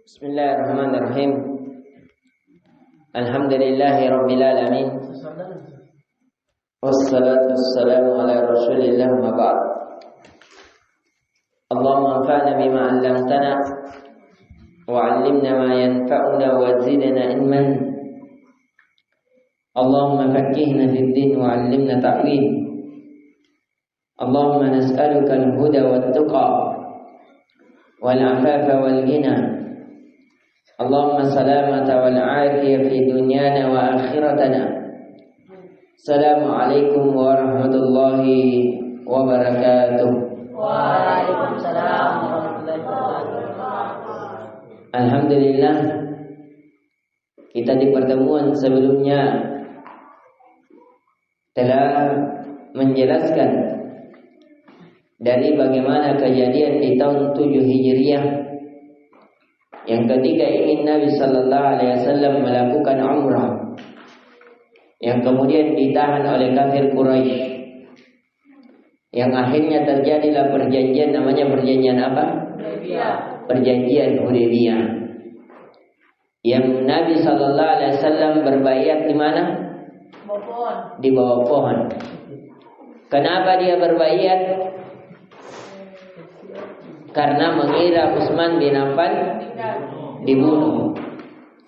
Bismillahirrahmanirrahim. Alhamdulillahi rabbil alamin. Wassalatu wassalamu ala Rasulillah ma ba'd. Allahumma anfa'na bima 'allamtana wa 'allimna ma yanfa'una wa zidna ilman. Allahumma faqqihna fid din wa 'allimna ta'wil. Allahumma nas'aluka al-huda wat-tuqa wal 'afafa wal ghina. Allahumma salamata wal afiyah fi dunyana wa akhiratana. Assalamualaikum warahmatullahi wabarakatuh. Waalaikumsalam warahmatullahi wabarakatuh. Alhamdulillah, kita di pertemuan sebelumnya telah menjelaskan dari bagaimana kejadian di tahun 7 Hijriah yang ketika ingin Nabi Sallallahu Alaihi Wasallam melakukan umrah, yang kemudian ditahan oleh kafir Quraisy, yang akhirnya terjadilah perjanjian, namanya perjanjian apa? Perjanjian Hudaybiyah. Yang Nabi Sallallahu Alaihi Wasallam berbaiat di mana? Di bawah pohon. Kenapa dia berbaiat? Karena mengira Utsman bin Affan dibunuh,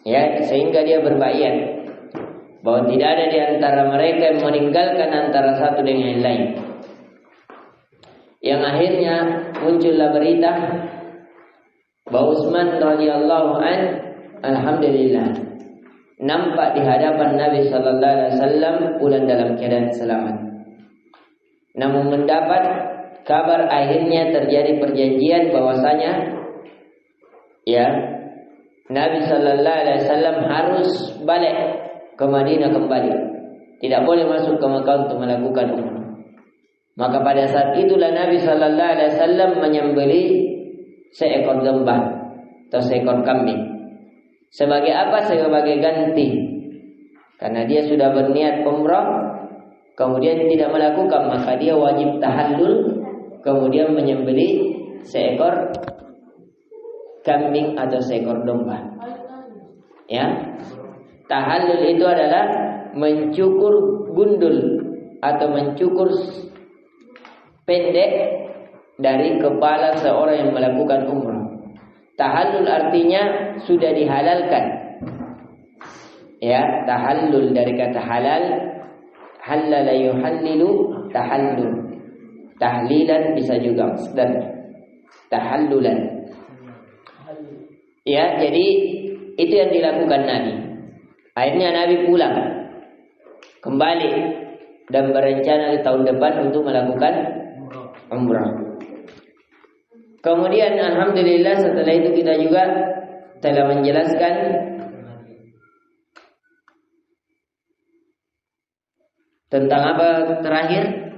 ya, sehingga dia berbaiat bahwa tidak ada di antara mereka yang meninggalkan antara satu dengan yang lain. Yang akhirnya muncullah berita bahwa Utsman radhiyallahu an, alhamdulillah, nampak di hadapan Nabi sallallahu alaihi wasallam pulang dalam keadaan selamat. Namun mendapat kabar akhirnya terjadi perjanjian bahwasanya, ya, Nabi Sallallahu Alaihi Wasallam harus balik ke Madinah kembali, tidak boleh masuk ke Makkah untuk melakukan umrah. Maka pada saat itulah Nabi Sallallahu Alaihi Wasallam menyembelih seekor domba atau seekor kambing. Sebagai apa? Sebagai ganti, karena dia sudah berniat umrah kemudian tidak melakukan, maka dia wajib tahallul, kemudian menyembelih seekor kambing atau seekor domba. Ya, tahallul itu adalah mencukur gundul atau mencukur pendek dari kepala seorang yang melakukan umrah. Tahallul artinya sudah dihalalkan. Ya, tahallul dari kata halal, halala yuhallilu tahallul. Tahlilan bisa juga masdar tahallulan. Ya, jadi itu yang dilakukan Nabi. Akhirnya Nabi pulang kembali dan berencana di tahun depan untuk melakukan umrah. Kemudian alhamdulillah setelah itu kita juga telah menjelaskan tentang apa terakhir?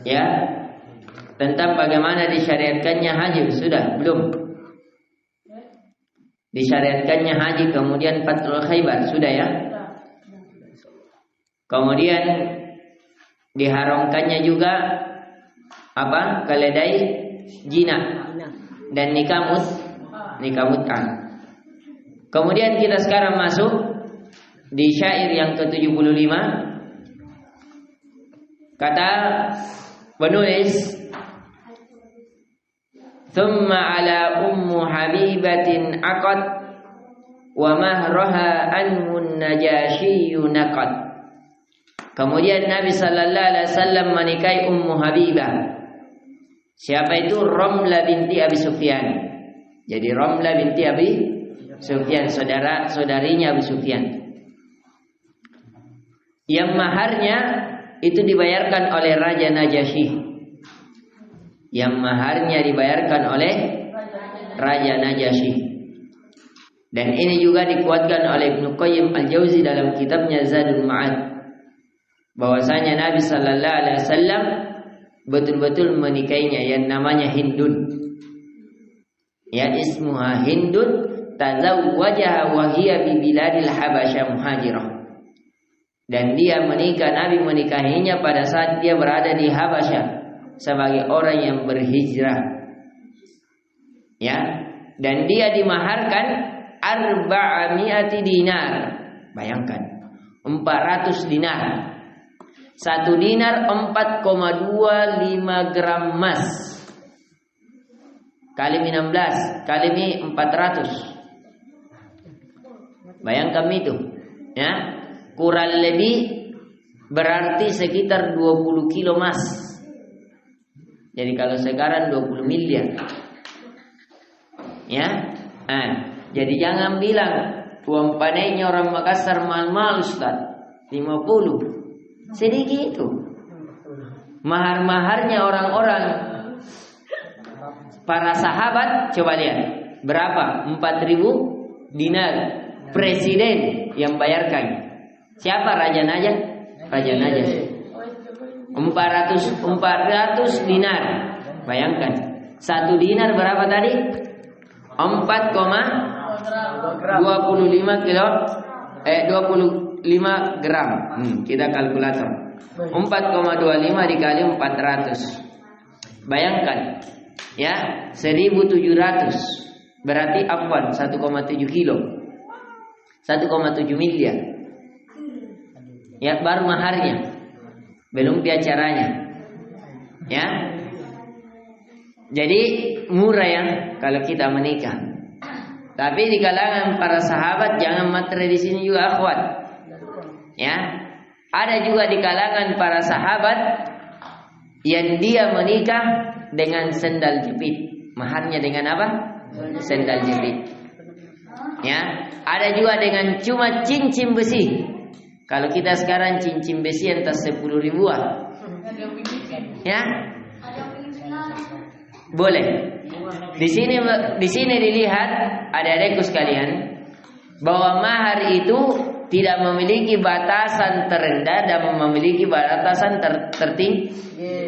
Ya, tentang bagaimana disyariatkannya haji. Sudah belum? Disyariatkannya haji, kemudian Fathul Khaybar, sudah ya? Kemudian diharamkannya juga apa? Keledai jina dan nikah mut'ah. Kemudian kita sekarang masuk di syair yang ke-75. Kata penulis, thumma ala ummu habibatin aqad wa mahraha anhu najashiyyu naqad. Kemudian Nabi sallallahu alaihi wasallam menikahi Ummu Habibah. Siapa itu? Ramlah binti Abi Sufyan. Jadi Ramlah binti Abi Sufyan, saudarinya Abi Sufyan. Yang maharnya itu dibayarkan oleh Raja Najasyi. Yang maharnya dibayarkan oleh Raja Najasyi. Dan ini juga dikuatkan oleh Ibnu Qayyim Al-Jauzi dalam kitabnya Zadul Ma'ad, bahwasanya Nabi sallallahu alaihi wasallam betul-betul menikahinya yang namanya Hindun. Ya, ismuha Hindun, tazawwajaha wa hiya bi biladil Habasyah muhajirah. Dan dia menikah, Nabi menikahinya pada saat dia berada di Habasyah sebagai orang yang berhijrah. Ya, Dan dia dimaharkan 400 dinar. Bayangkan, 400 dinar. 1 dinar 4,25 gram emas. Kali 16, kali 400. Bayangkan itu, ya. Kurang lebih berarti sekitar 20 kilo emas. Jadi kalau sekarang 20 miliar. Ya. Jadi jangan bilang uang panainya orang Makassar mahal-mahal Ustaz. 50. Sedikit itu. Mahar-maharnya orang-orang para sahabat, coba lihat. Berapa? 4.000 dinar. Presiden yang bayarkan. Siapa? Raja Najaf? Raja Najaf. 400 dinar. Bayangkan. 1 dinar berapa tadi? 4,25 kilo 25 gram. Kita kalkulator. 4,25 dikali 400. Bayangkan. Ya, 1.700. Berarti 1,7 kilo. 1,7 miliar. Ya, baru maharnya. Belum acaranya. Ya. Jadi murah ya kalau kita menikah. Tapi di kalangan para sahabat jangan matre di sini juga akhwat. Ya. Ada juga di kalangan para sahabat yang dia menikah dengan sendal jepit. Maharnya dengan apa? Sendal jepit. Ya, ada juga dengan cuma cincin besi. Kalau kita sekarang cincin besi atas 10 ribuan. Ya, boleh. Di sini dilihat adik-adikku sekalian bahwa mahar itu tidak memiliki batasan terendah dan memiliki batasan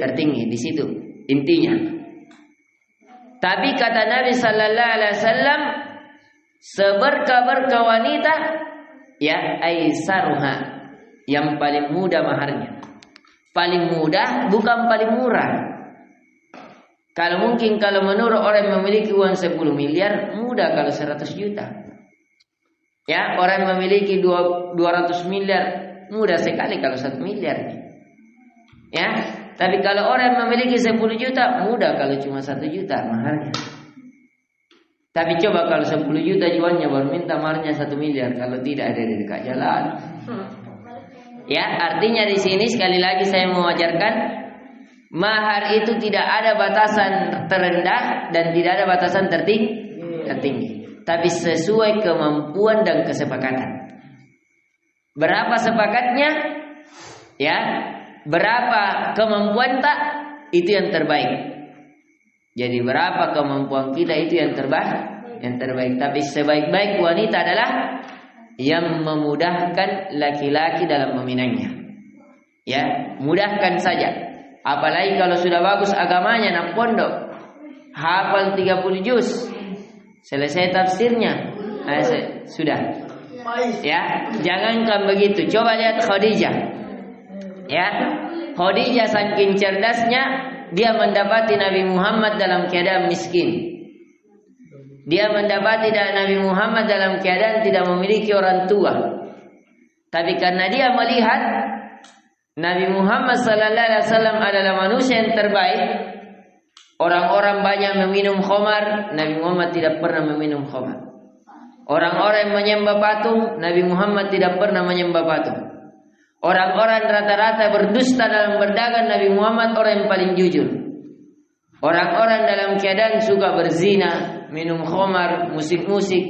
tertinggi di situ intinya. Tapi kata Nabi Sallallahu Alaihi Wasallam, seberkah-berkah wanita ya aisaruha, yang paling mudah maharnya. Paling mudah bukan paling murah. Kalau menurut orang yang memiliki uang 10 miliar mudah kalau 100 juta. Ya, orang yang memiliki 200 miliar mudah sekali kalau 1 miliar. Ya, tapi kalau orang yang memiliki 10 juta mudah kalau cuma 1 juta maharnya. Tapi coba kalau 10 juta jualnya baru minta maharnya 1 miliar. Kalau tidak ada di dekat jalan. Ya, artinya di sini sekali lagi saya mau ajarkan mahar itu tidak ada batasan terendah dan tidak ada batasan tertinggi. Tapi sesuai kemampuan dan kesepakatan. Berapa sepakatnya? Ya, berapa kemampuan tak? Itu yang terbaik. Jadi berapa kemampuan kita itu yang terbaik. Tapi sebaik-baik wanita adalah yang memudahkan laki-laki dalam meminangnya. Ya, mudahkan saja. Apalagi kalau sudah bagus agamanya, nak pondok, hafal 30 juz, selesai tafsirnya, sudah. Ya, jangankan begitu. Coba lihat Khadijah. Ya, Khadijah saking cerdasnya. Dia mendapati Nabi Muhammad dalam keadaan miskin. Dia mendapati Nabi Muhammad dalam keadaan tidak memiliki orang tua. Tapi karena dia melihat Nabi Muhammad sallallahu alaihi wasallam adalah manusia yang terbaik. Orang-orang banyak meminum khamar, Nabi Muhammad tidak pernah meminum khamar. Orang-orang yang menyembah patung, Nabi Muhammad tidak pernah menyembah patung. Orang-orang rata-rata berdusta dalam berdagang, Nabi Muhammad orang yang paling jujur. Orang-orang dalam keadaan suka berzina, minum khamar, musik-musik,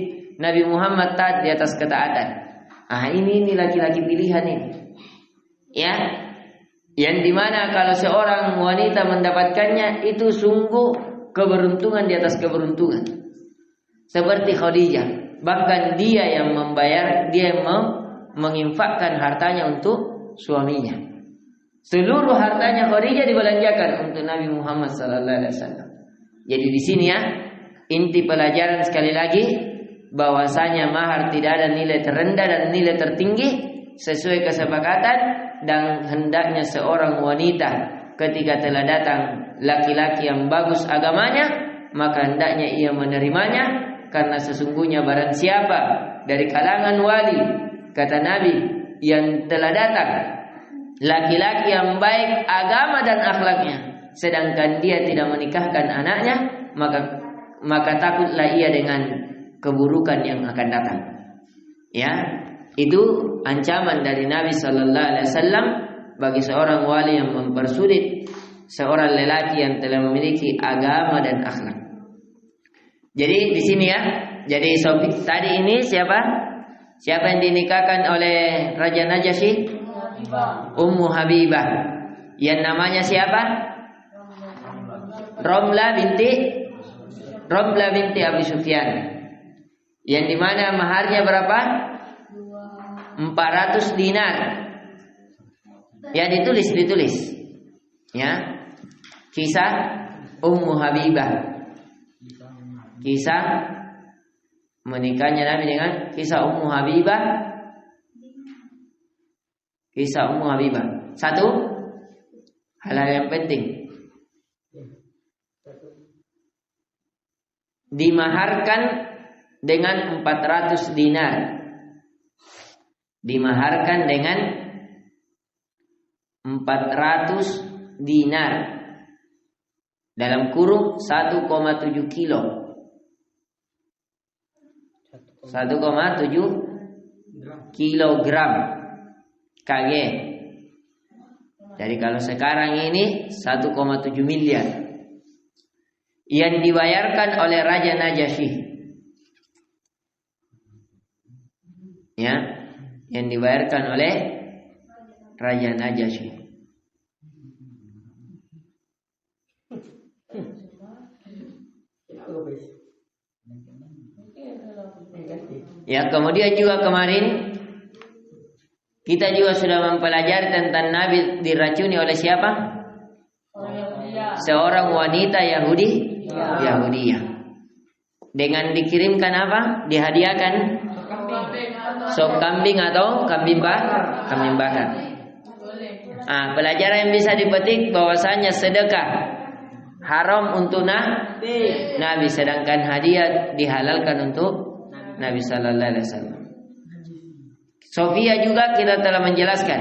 Nabi Muhammad taat di atas ketaatan. Ini laki-laki pilihan ini. Ya, yang dimana kalau seorang wanita mendapatkannya itu sungguh keberuntungan di atas keberuntungan. Seperti Khadijah, bahkan dia yang membayar, dia yang menginfakkan hartanya untuk suaminya. Seluruh hartanya Khadijah dibelanjakan untuk Nabi Muhammad sallallahu alaihi wasallam. Jadi di sini ya, inti pelajaran sekali lagi bahwasanya mahar tidak ada nilai terendah dan nilai tertinggi, sesuai kesepakatan. Dan hendaknya seorang wanita ketika telah datang laki-laki yang bagus agamanya, maka hendaknya ia menerimanya karena sesungguhnya barang siapa dari kalangan wali, kata Nabi, yang telah datang, laki-laki yang baik agama dan akhlaknya, sedangkan dia tidak menikahkan anaknya, maka takutlah ia dengan keburukan yang akan datang. Ya, itu ancaman dari Nabi Sallallahu Alaihi Wasallam bagi seorang wali yang mempersulit seorang lelaki yang telah memiliki agama dan akhlak. Jadi di sini ya, jadi tadi ini siapa? Siapa yang dinikahkan oleh Raja Najasyi? Ummu Habibah. Yang namanya siapa? Romlah binti Abi Sufyan. Yang dimana maharnya berapa? 400 dinar. Ya, ditulis. Ya. Kisah Ummu Habibah. Kisah menikahnya Nabi dengan kisah Ummu Habibah. Kisah Ummu Habibah. Satu hal yang penting, dimaharkan dengan 400 dinar. Dimaharkan dengan 400 dinar. Dalam kurung 1,7 kilo. 1,7 kilogram kg. Jadi kalau sekarang ini 1,7 miliar yang dibayarkan oleh Raja Najasyi. Ya, yang dibayarkan oleh Raja Najasyi. Ya, kemudian juga kemarin kita juga sudah mempelajari tentang Nabi diracuni oleh siapa? Seorang wanita Yahudiyah. Dengan dikirimkan apa? Dihadiahkan sop kambing atau kambing bakar. Pelajaran yang bisa dipetik bahwasanya sedekah haram untuk Nabi, sedangkan hadiah dihalalkan untuk Nabi Sallallahu Alaihi Wasallam. Sofia juga kita telah menjelaskan,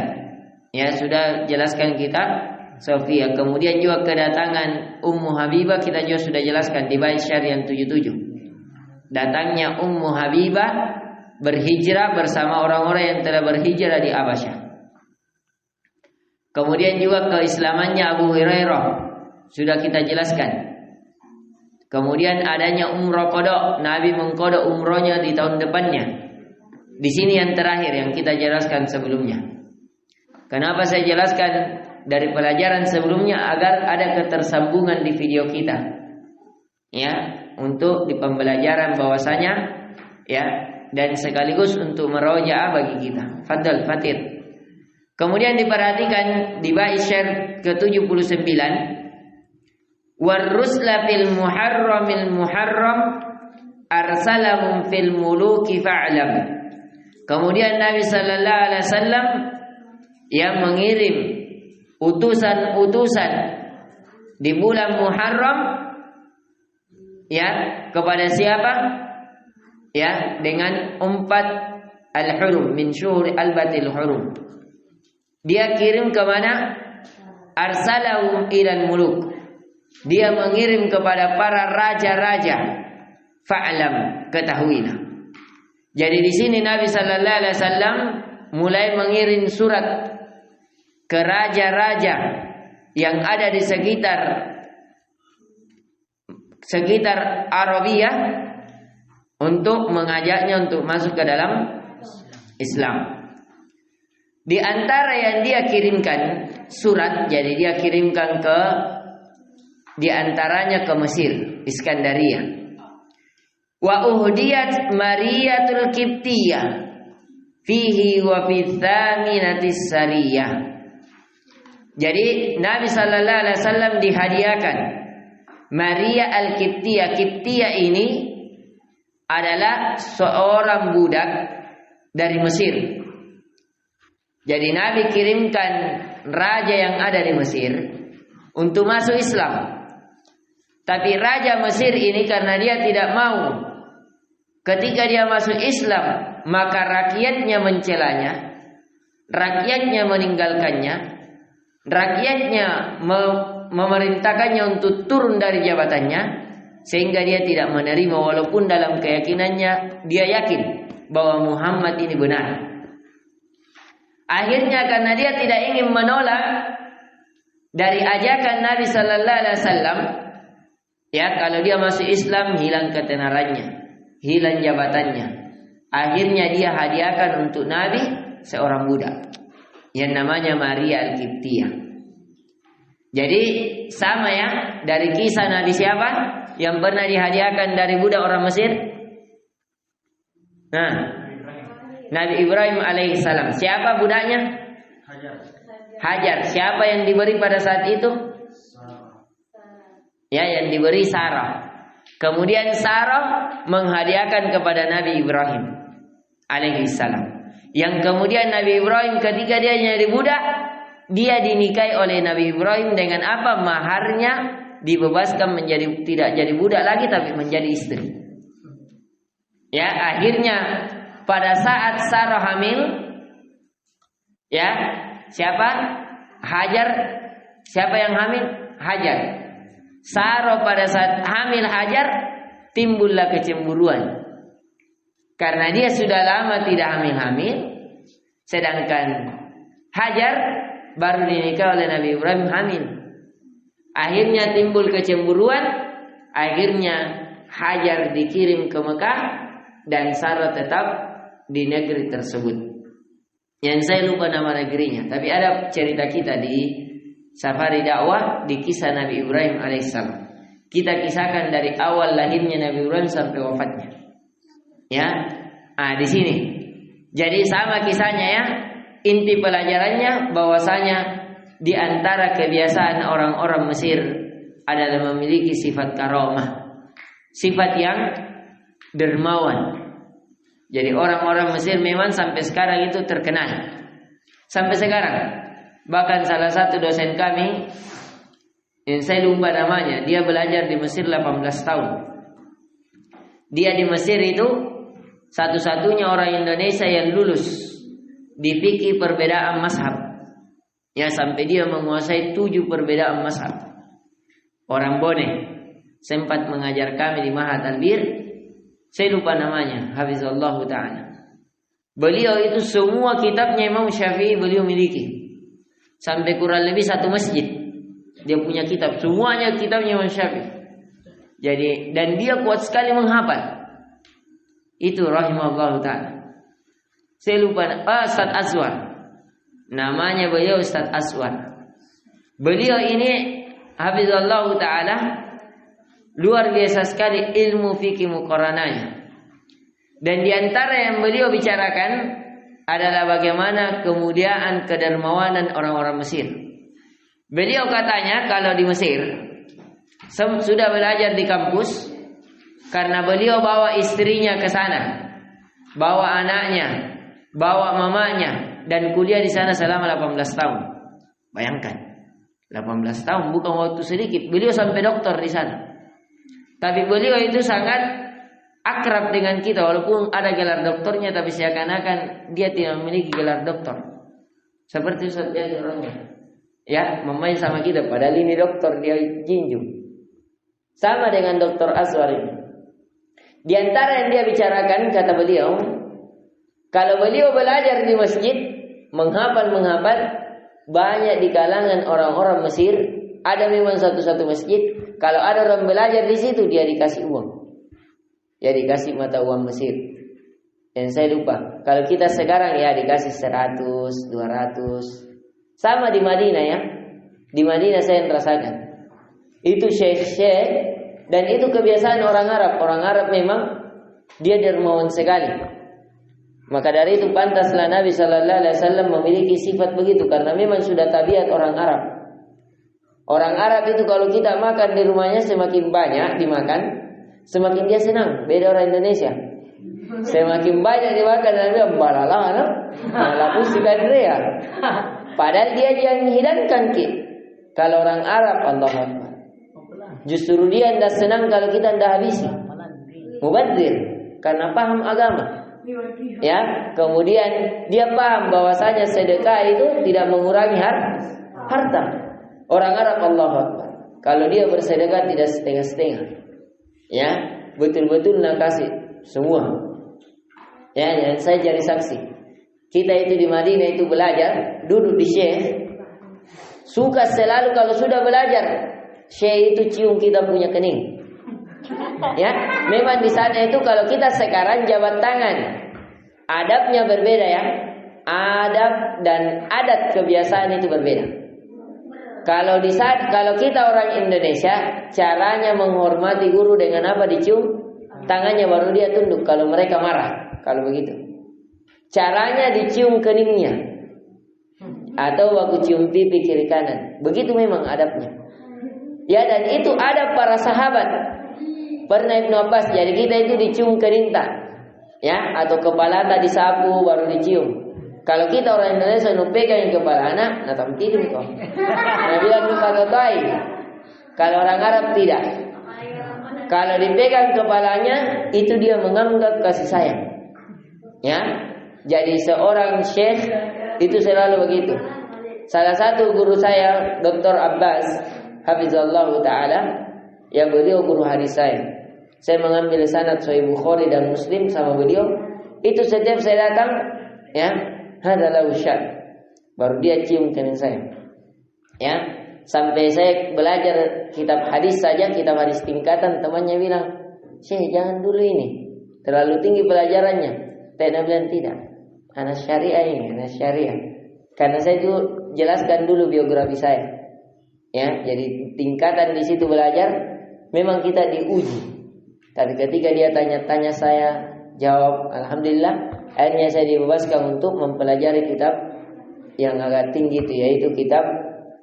ya sudah jelaskan kita Sofia. Kemudian juga kedatangan Ummu Habibah kita juga sudah jelaskan di bait syair yang 77. Datangnya Ummu Habibah berhijrah bersama orang-orang yang telah berhijrah di Abasyah. Kemudian juga keislamannya Abu Hurairah sudah kita jelaskan. Kemudian adanya umrah qada, Nabi mengqada umrohnya di tahun depannya. Di sini yang terakhir yang kita jelaskan sebelumnya. Kenapa saya jelaskan dari pelajaran sebelumnya agar ada ketersambungan di video kita. Ya, untuk di pembelajaran bahwasanya ya, dan sekaligus untuk merojaah bagi kita. Fadal Fatir. Kemudian diperhatikan di bait syair ke-79, warrusla fil muharram arsalahum fil muluki fa'lam. Kemudian Nabi Sallallahu Alaihi Wasallam yang mengirim utusan-utusan di bulan Muharram, ya, kepada siapa? Ya, dengan 4 al-hurum min syuhur al-batil hurum. Dia kirim ke mana? Arsalahum ilal muluk. Dia mengirim kepada para raja-raja. Fa'lam, ketahuilah. Jadi di sini Nabi Sallallahu Alaihi Wasallam mulai mengirim surat ke raja-raja yang ada di sekitar Arabia untuk mengajaknya untuk masuk ke dalam Islam. Di antara yang dia kirimkan surat, jadi dia kirimkan di antaranya ke Mesir, Iskandaria. Wa uhdiyat Mariyatul Qibtiyah fihi wa fi thaminatis sariyah. Jadi Nabi Sallallahu Alaihi Wasallam dihadiahkan Maria Al-Qibtiyah. Qibtiyah ini adalah seorang budak dari Mesir. Jadi Nabi kirimkan raja yang ada di Mesir untuk masuk Islam. Tapi raja Mesir ini karena dia tidak mau Ketika dia masuk Islam, maka rakyatnya mencelanya, rakyatnya meninggalkannya, rakyatnya memerintahkannya untuk turun dari jabatannya, sehingga dia tidak menerima walaupun dalam keyakinannya dia yakin bahwa Muhammad ini benar. Akhirnya karena dia tidak ingin menolak dari ajakan Nabi sallallahu alaihi wasallam, ya, kalau dia masuk Islam hilang ketenarannya, hilang jabatannya. Akhirnya dia hadiahkan untuk Nabi seorang budak yang namanya Maria Al-Qibtiyah. Jadi sama ya, dari kisah Nabi siapa yang pernah dihadiahkan dari budak orang Mesir? Nah, Nabi Ibrahim alaihissalam. Siapa budaknya? Hajar. Siapa yang diberi pada saat itu? Ya, yang diberi Sarah. Kemudian Sarah menghadiahkan kepada Nabi Ibrahim alaihissalam. Yang kemudian Nabi Ibrahim ketika dia jadi budak, dia dinikahi oleh Nabi Ibrahim dengan apa? Maharnya dibebaskan menjadi tidak jadi budak lagi tapi menjadi istri. Ya, akhirnya pada saat Sarah hamil, ya, siapa? Hajar. Siapa yang hamil? Hajar. Sarah pada saat hamil Hajar, timbullah kecemburuan. Karena dia sudah lama tidak hamil-hamil, sedangkan Hajar baru dinikah oleh Nabi Ibrahim hamil. Akhirnya timbul kecemburuan, akhirnya Hajar dikirim ke Mekah dan Sarah tetap di negeri tersebut. Yang saya lupa nama negerinya, tapi ada cerita kita di Safari Dakwah di kisah Nabi Ibrahim alaihissalam. Kita kisahkan dari awal lahirnya Nabi Ibrahim sampai wafatnya. Ya, di sini. Jadi sama kisahnya ya. Inti pelajarannya bahwasanya di antara kebiasaan orang-orang Mesir adalah memiliki sifat karamah, sifat yang dermawan. Jadi orang-orang Mesir memang sampai sekarang itu terkenal. Sampai sekarang. Bahkan salah satu dosen kami, yang saya lupa namanya, dia belajar di Mesir 18 tahun. Dia di Mesir itu satu-satunya orang Indonesia yang lulus di fikih perbedaan mazhab. Ya, sampai dia menguasai 7 perbedaan mazhab. Orang Bone sempat mengajar kami di Ma'had Albir. Saya lupa namanya, hafizallahu ta'ala. Beliau itu semua kitabnya Imam Syafi'i beliau miliki. Sampai kurang lebih 1 masjid dia punya kitab, semuanya kitabnya Imam Syafi'i. Jadi dan dia kuat sekali menghafal. Itu rahimahullah ta'ala. Saya lupa Ustaz Aswar. Namanya beliau Ustaz Aswar. Beliau ini hafizallah ta'ala luar biasa sekali ilmu fikih muqarananya. Dan di antara yang beliau bicarakan adalah bagaimana kemuliaan kedermawanan orang-orang Mesir. Beliau katanya kalau di Mesir sudah belajar di kampus karena beliau bawa istrinya ke sana, bawa anaknya, bawa mamanya dan kuliah di sana selama 18 tahun. Bayangkan, 18 tahun bukan waktu sedikit. Beliau sampai doktor di sana. Tapi beliau itu sangat akrab dengan kita walaupun ada gelar doktornya, tapi seakan-akan dia tidak memiliki gelar doktor. Seperti Ustaz biasa orangnya. Ya, memain sama kita padahal ini doktor dia jinjung. Sama dengan Dr. Aswar ini. Di antara yang dia bicarakan kata beliau, kalau beliau belajar di masjid, menghafal banyak di kalangan orang-orang Mesir, ada memang satu-satu masjid, kalau ada orang belajar di situ dia dikasih uang. Ya dikasih mata uang Mesir. Dan saya lupa. Kalau kita sekarang ya dikasih 100, 200. Sama di Madinah ya. Di Madinah saya merasakan. Itu syekh-syekh. Dan itu kebiasaan orang Arab. Orang Arab memang dia dermawan sekali. Maka dari itu pantaslah Nabi sallallahu alaihi wasallam memiliki sifat begitu. Karena memang sudah tabiat orang Arab. Orang Arab itu kalau kita makan di rumahnya semakin banyak dimakan, semakin dia senang. Beda orang Indonesia. Semakin banyak dimakan dan dia balala, malah si Andrea. Padahal dia yang menghidangkan kita. Kalau orang Arab, Allah Akbar. Justru dia tidak senang kalau kita tidak habisi. Mubadzir. karena paham agama. Ya, kemudian dia paham bahwasanya sedekah itu tidak mengurangi harta. Orang Arab Allahu Akbar. Kalau dia bersedekah tidak setengah-setengah. Ya, betul-betul nak kasih semua. Ya, dan saya jadi saksi. Kita itu di Madinah itu belajar, duduk di syekh. Suka selalu kalau sudah belajar, syekh itu cium kita punya kening. Ya, memang di sana itu kalau kita sekarang jabat tangan, adabnya berbeda ya. Adab dan adat kebiasaan itu berbeda. Kalau kita orang Indonesia, caranya menghormati guru dengan apa? Dicium tangannya baru dia tunduk kalau mereka marah. Kalau begitu. Caranya dicium keningnya. Atau aku cium pipi kiri kanan. Begitu memang adabnya. Ya, dan itu adab para sahabat. Pernah Ibnu Abbas, jadi kita itu dicium keninta. Ya, atau kepala tak disapu baru dicium. Kalau kita orang Indonesia pegang kepala anak, nah tampilin kok. Nah bilang lupa totai. Kalau orang Arab tidak. Kalau dipegang kepalanya, itu dia menganggap kasih sayang. Ya, jadi seorang syekh itu selalu begitu. Salah satu guru saya, Dr. Abbas, Hafizallah Ta'ala, yang beliau guru hadis saya. Saya mengambil sanad Sahih Bukhari dan Muslim sama beliau. Itu setiap saya datang, ya, hadalah usyad. Baru dia cium kening saya. Ya, sampai saya belajar kitab hadis saja, kitab hadis tingkatan, temannya bilang, "Syekh, jangan dulu ini. Terlalu tinggi pelajarannya." Saya bilang tidak. Anak syariah ini, anak syariah. Karena saya itu jelaskan dulu biografi saya. Ya, jadi tingkatan di situ belajar memang kita diuji. Tapi ketika dia tanya-tanya saya jawab, alhamdulillah. Akhirnya saya dibebaskan untuk mempelajari kitab yang agak tinggi itu, yaitu kitab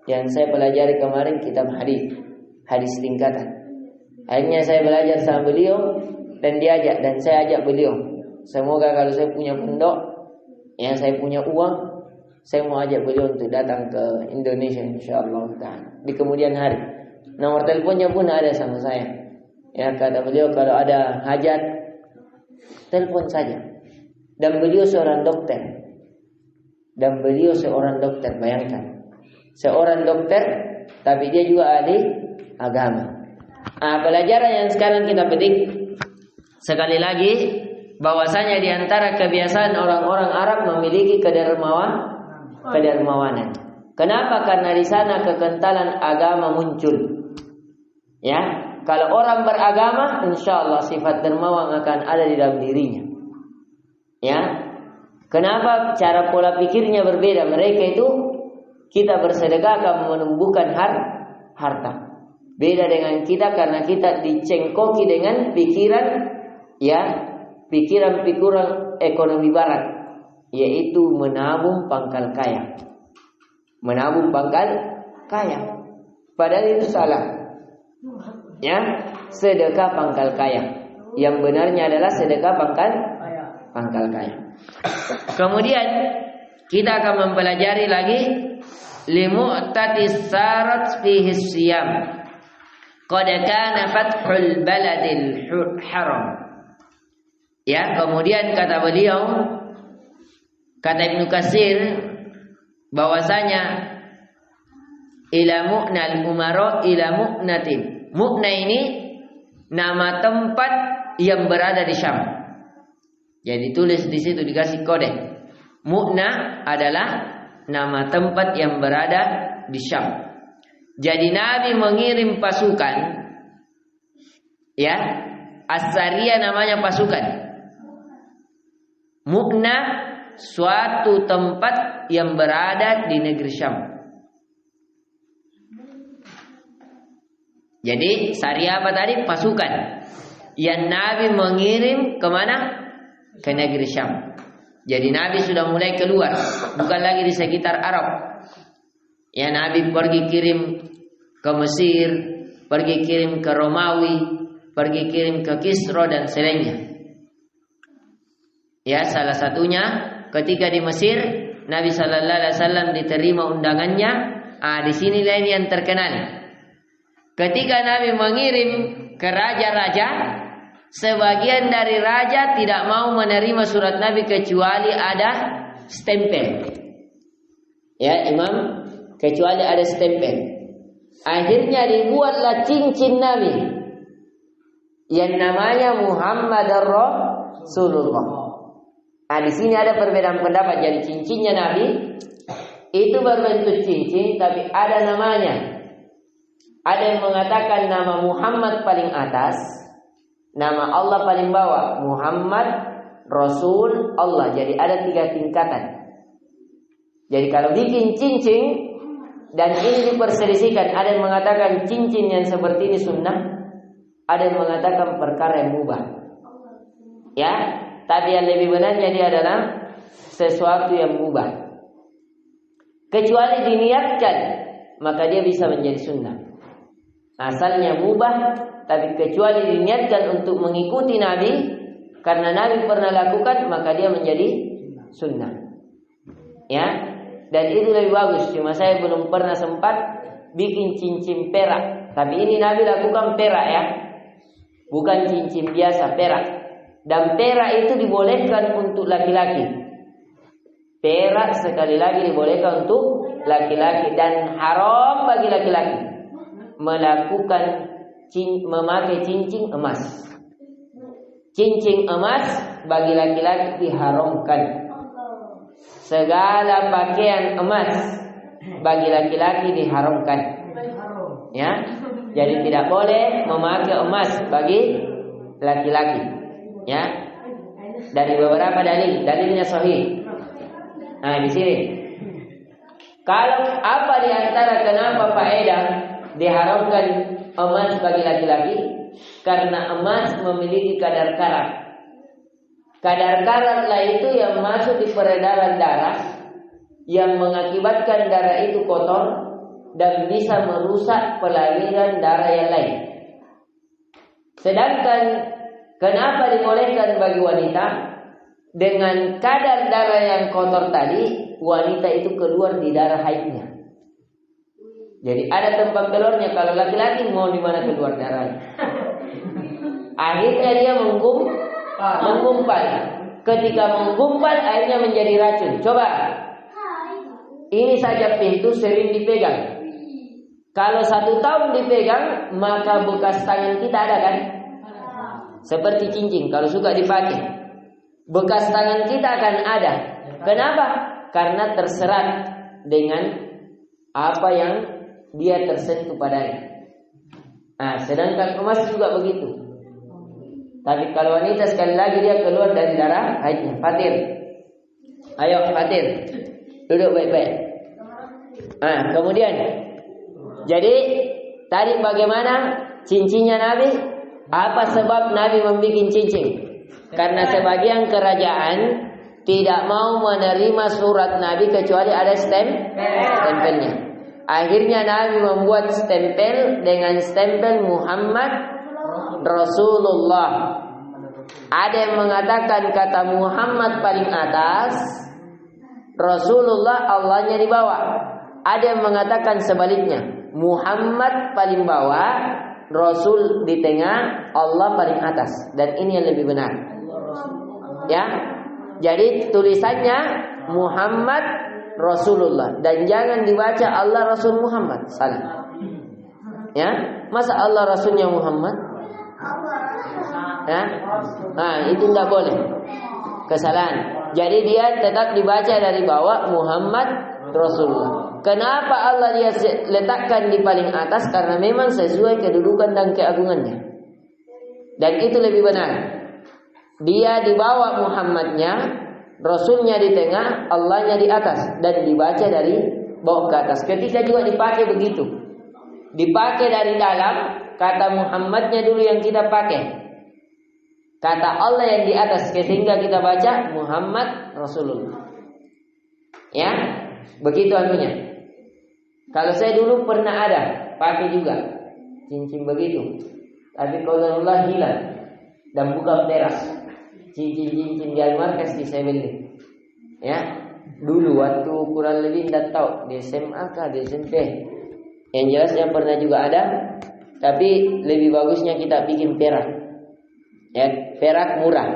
yang saya pelajari kemarin, kitab hadis tingkatan. Akhirnya saya belajar sama beliau dan diajak dan saya ajak beliau. Semoga kalau saya punya pondok, ya saya punya uang, saya mau ajak beliau untuk datang ke Indonesia insyaallah di kemudian hari. Nomor teleponnya pun ada sama saya. Ya, kata beliau kalau ada hajat telepon saja. Dan beliau seorang dokter. Bayangkan. Seorang dokter tapi dia juga ahli agama. Pelajaran yang sekarang kita petik sekali lagi bahwasanya di antara kebiasaan orang-orang Arab memiliki kedermawanan. Kenapa? Karena di sana kekentalan agama muncul. Ya, kalau orang beragama, insya Allah sifat dermawan akan ada di dalam dirinya. Ya, kenapa? Cara pola pikirnya berbeda. Mereka itu kita bersedekah akan menumbuhkan harta. Beda dengan kita karena kita dicengkoki dengan pikiran, ya, pikiran ekonomi barat, yaitu menabung pangkal kaya. Padahal itu salah. Ya, sedekah pangkal kaya. Yang benarnya adalah sedekah pangkal kaya. Kemudian kita akan mempelajari lagi limu'tatis sarat fihi siyam. Qad kana fathul baladil haram. Ya, kemudian kata beliau, kata Ibnu Katsir bahwasanya ila mu'nal umara ila mu'natin. Mu'na ini nama tempat yang berada di Syam. Jadi tulis di situ dikasih kode. Mu'na adalah nama tempat yang berada di Syam. Jadi Nabi mengirim pasukan, ya, As-Sariyah namanya pasukan. Mu'na suatu tempat yang berada di negeri Syam. Jadi Sariyah apa tadi? Pasukan yang Nabi mengirim kemana? Ke negeri Syam. Jadi Nabi sudah mulai keluar, bukan lagi di sekitar Arab. Ya, Nabi pergi kirim ke Mesir, pergi kirim ke Romawi, pergi kirim ke Kisra dan selainnya. Ya, salah satunya ketika di Mesir Nabi sallallahu alaihi wasallam diterima undangannya. Di sini lain yang terkenal. Ketika Nabi mengirim ke raja-raja, Sebagian dari raja tidak mau menerima surat Nabi kecuali ada stempel. Ya Imam, kecuali ada stempel. Akhirnya dibuatlah cincin Nabi yang namanya Muhammadar Rasulullah. Nah, di sini ada perbedaan pendapat. Jadi cincinnya Nabi itu berbentuk cincin, tapi ada namanya. Ada yang mengatakan nama Muhammad paling atas, nama Allah paling bawah. Muhammad Rasul Allah. Jadi ada 3 tingkatan. Jadi kalau bikin cincin dan ini diperselisihkan, ada yang mengatakan cincin yang seperti ini sunnah, ada yang mengatakan perkara yang mubah. Ya, tapi yang lebih benarnya dia adalah sesuatu yang mubah. Kecuali diniatkan, maka dia bisa menjadi sunnah. Asalnya mubah, tapi kecuali diniatkan untuk mengikuti Nabi, karena Nabi pernah lakukan, maka dia menjadi sunnah. Ya, dan itu lebih bagus. Cuma saya belum pernah sempat bikin cincin perak. Tapi ini Nabi lakukan perak ya, bukan cincin biasa, perak. Dan perak itu dibolehkan untuk laki-laki. Perak sekali lagi dibolehkan untuk laki-laki, dan haram bagi laki-laki memakai cincin emas. Cincin emas bagi laki-laki diharamkan. Segala pakaian emas bagi laki-laki diharamkan. Ya, jadi tidak boleh memakai emas bagi laki-laki. Ya, dari beberapa dalilnya sahih. Nah, di sini. Kalau apa di antara kenapa faedah diharamkan emas bagi laki-laki? Karena emas memiliki kadar karat. Kadar karatlah itu yang masuk di peredaran darah, yang mengakibatkan darah itu kotor dan bisa merusak pengaliran darah yang lain. Sedangkan kenapa dibolehkan bagi wanita? Dengan kadar darah yang kotor tadi, wanita itu keluar di darah haidnya. Jadi ada tempat keluarnya. Kalau laki-laki mau di mana keluar darahnya? Akhirnya dia menggumpal. Ketika menggumpal, akhirnya menjadi racun. Coba, ini saja pintu sering dipegang. Kalau 1 tahun dipegang, maka bekas tangan kita ada kan? Seperti cincin, kalau suka dipakai, bekas tangan kita akan ada. Kenapa? Karena terserat dengan apa yang dia tersentuh padanya. Nah, sedangkan emas juga begitu. Tapi kalau wanita sekali lagi dia keluar dari darah haidnya. Fatir, ayo Fatir, duduk baik-baik. Nah, kemudian, jadi tadi bagaimana cincinnya Nabi? Apa sebab Nabi membuat cincin? Karena sebagian kerajaan tidak mau menerima surat Nabi kecuali ada stempelnya. Akhirnya Nabi membuat stempel dengan stempel Muhammad Rasulullah. Ada yang mengatakan kata Muhammad paling atas, Rasulullah Allahnya di bawah. Ada yang mengatakan sebaliknya, Muhammad paling bawah, Rasul di tengah, Allah paling atas. Dan ini yang lebih benar. Ya, jadi tulisannya Muhammad Rasulullah, dan jangan dibaca Allah Rasul Muhammad. Salah. Ya, masa Allah Rasulnya Muhammad? Ya, nah itu tidak boleh. Kesalahan. Jadi dia tetap dibaca dari bawah Muhammad Rasulullah. Kenapa Allah dia letakkan di paling atas? Karena memang sesuai kedudukan dan keagungannya. Dan itu lebih benar. Dia di bawah Muhammadnya, Rasulnya di tengah, Allahnya di atas, dan dibaca dari bawah ke atas. Ketika juga dipakai begitu, dipakai dari dalam, kata Muhammadnya dulu yang kita pakai, kata Allah yang di atas, sehingga kita baca Muhammad Rasulullah. Ya, begitu anunya. Kalau saya dulu pernah ada pakai juga cincin begitu, tapi kalau Allah hilang dan bukan perak. Cincin-cincin di Almarkas di saya beli. Ya, dulu waktu kurang lebih tidak tahu di SMA kah di SMP. Yang jelas yang pernah juga ada, tapi lebih bagusnya kita bikin perak. Ya, perak murah.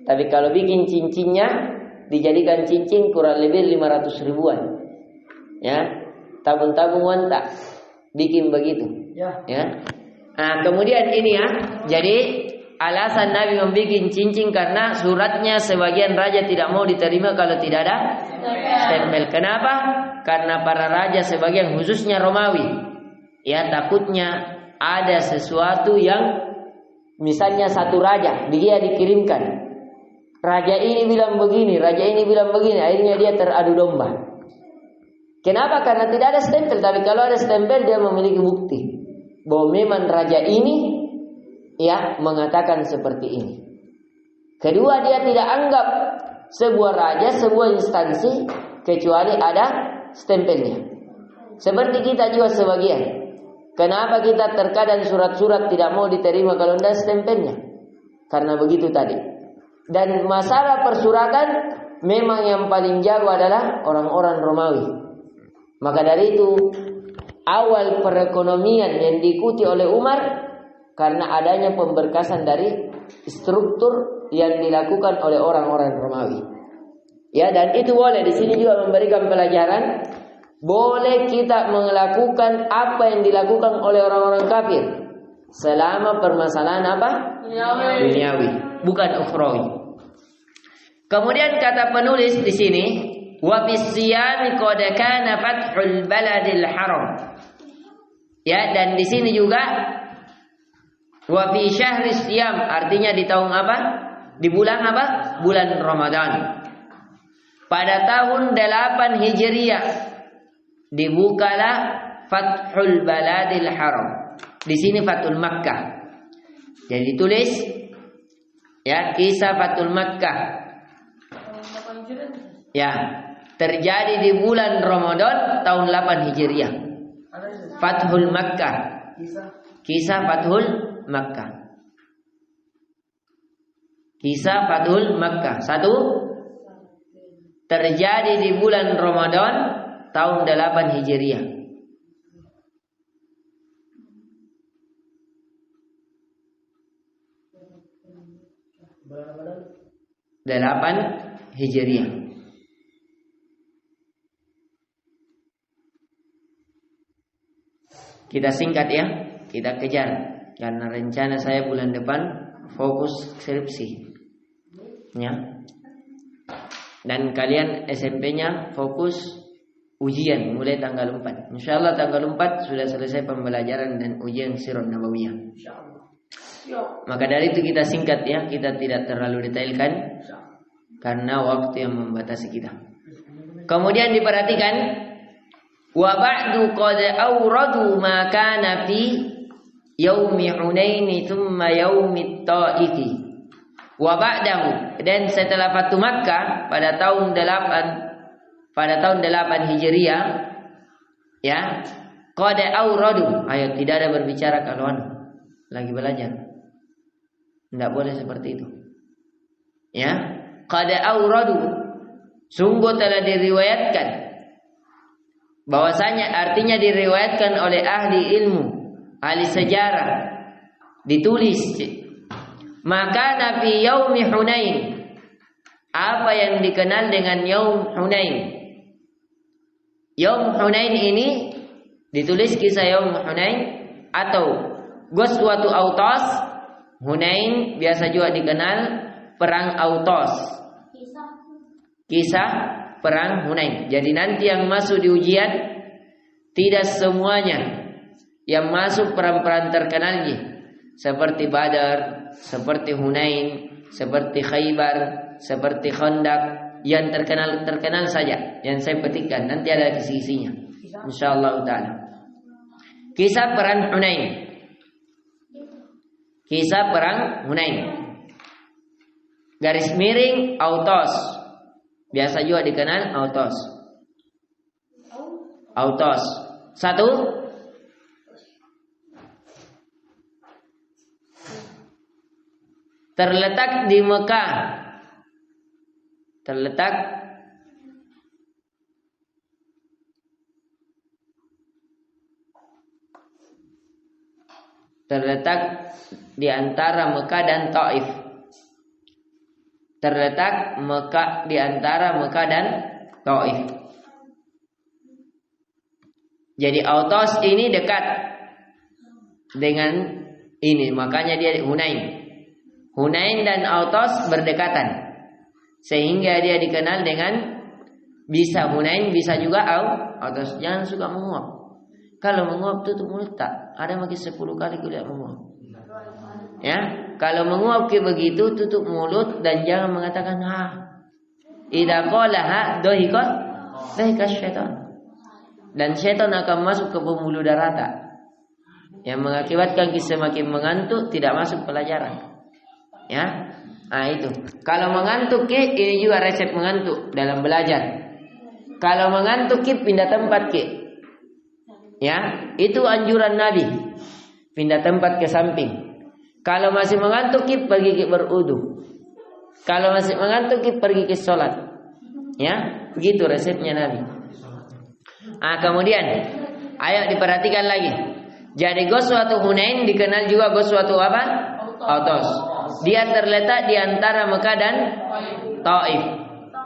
Tapi kalau bikin cincinnya dijadikan cincin kurang lebih 500 ribuan. Ya, tabung-tabung wanita bikin begitu. Ya. Nah, kemudian ini ya. Jadi alasan Nabi membuat cincin karena suratnya sebagian raja tidak mau diterima kalau tidak ada stempel. Kenapa? Karena para raja sebagian khususnya Romawi, ya takutnya ada sesuatu yang misalnya satu raja dia dikirimkan, raja ini bilang begini, raja ini bilang begini, akhirnya dia teradu domba. Kenapa? Karena tidak ada stempel. Tapi kalau ada stempel dia memiliki bukti bahwa memang raja ini ya mengatakan seperti ini. Kedua, dia tidak anggap sebuah raja, sebuah instansi kecuali ada stempelnya. Seperti kita juga sebagian. Kenapa kita terkadang surat-surat tidak mau diterima kalau tidak stempelnya? Karena begitu tadi. Dan masalah persuratan memang yang paling jago adalah orang-orang Romawi. Maka dari itu awal perekonomian yang diikuti oleh Umar karena adanya pemberkasan dari struktur yang dilakukan oleh orang-orang Romawi. Ya, dan itu boleh di sini juga memberikan pelajaran. Boleh kita melakukan apa yang dilakukan oleh orang-orang kafir selama permasalahan apa? Duniawi, bukan ukhrawi. Kemudian kata penulis di sini, wa bisyami qad kana fathul baladil haram. Ya, dan di sini juga wa fi syahri siyam, artinya di tahun apa? Di bulan apa? Bulan Ramadan. Pada tahun 8 Hijriah dibukalah Fathul Baladil Haram. Di sini Fathul Makkah. Jadi ditulis ya, kisah Fathul Makkah. Ya, terjadi di bulan Ramadan tahun 8 Hijriah. Fathul Makkah. Kisah Fathul Makkah. Kisah Fathul Makkah. Satu, terjadi di bulan Ramadan tahun 8 Hijriah. Delapan Hijriah. Kita singkat ya, kita kejar karena rencana saya bulan depan fokus skripsi. Ya. Dan kalian SMP-nya fokus ujian mulai tanggal 4. Insyaallah tanggal 4 sudah selesai pembelajaran dan ujian Sirah Nabawiyah. Maka dari itu kita singkat ya, kita tidak terlalu detailkan karena waktu yang membatasi kita. Kemudian diperhatikan wa ba'du qad awradu ma kana fi yaumi Hunain thumma yaumi Ta'ifi. Wa ba'dahu, dan setelah Fatu Makkah pada tahun 8 Hijriah ya, qad awradu, ayo tidak ada berbicara kalau lagi belajar. Tidak boleh seperti itu. Ya, qad awradu, sungguh telah diriwayatkan, bahwasanya artinya diriwayatkan oleh ahli ilmu, ahli sejarah, ditulis maka nabi yaumi Hunain, apa yang dikenal dengan yaum Hunain. Yaum Hunain ini ditulis kisah yaum Hunain atau Ghazwatu Autas. Hunain biasa juga dikenal perang Autas. Kisah perang Hunain. Jadi nanti yang masuk di ujian tidak semuanya yang masuk perang-perang terkenalnya seperti Badar, seperti Hunain, seperti Khaybar, seperti Khandaq, yang terkenal saja yang saya petikkan. Nanti ada kisi-kisinya insyaallah taala. Kisah perang Hunain. Kisah perang Hunain. Garis miring Autas. Biasa juga dikenal Autas. Autas. Satu, terletak di Mekah. Terletak di antara Mekah dan Taif. Terletak Mekah di antara Mekah dan Taif. Jadi Autos ini dekat dengan ini, makanya dia Hunain. Hunain dan Autos berdekatan. Sehingga dia dikenal dengan bisa Hunain, bisa juga Autos. Jangan suka menguap. Kalau menguap tutup mulut tak. Ada makin 10 kali kuliah menguap. Ya, kalau menguap kayak begitu tutup mulut dan jangan mengatakan ha. Idza qala ha dohikot syaitan. Dan syaitan akan masuk ke pembuluh darah yang mengakibatkan kita semakin mengantuk, tidak masuk pelajaran. Ya. Nah itu. Kalau mengantuk ini juga resep mengantuk dalam belajar. Kalau mengantuk pindah tempat ya, itu anjuran Nabi. Pindah tempat ke samping. Kalau masih mengantuk pergi berudu. Kalau masih mengantuk pergi ke sholat. Ya, begitu resepnya Nabi. Kemudian ayo diperhatikan lagi. Jadi Ghazwatul Hunain dikenal juga Ghazwatul apa? Autos. Dia terletak di antara Mekah dan Taif.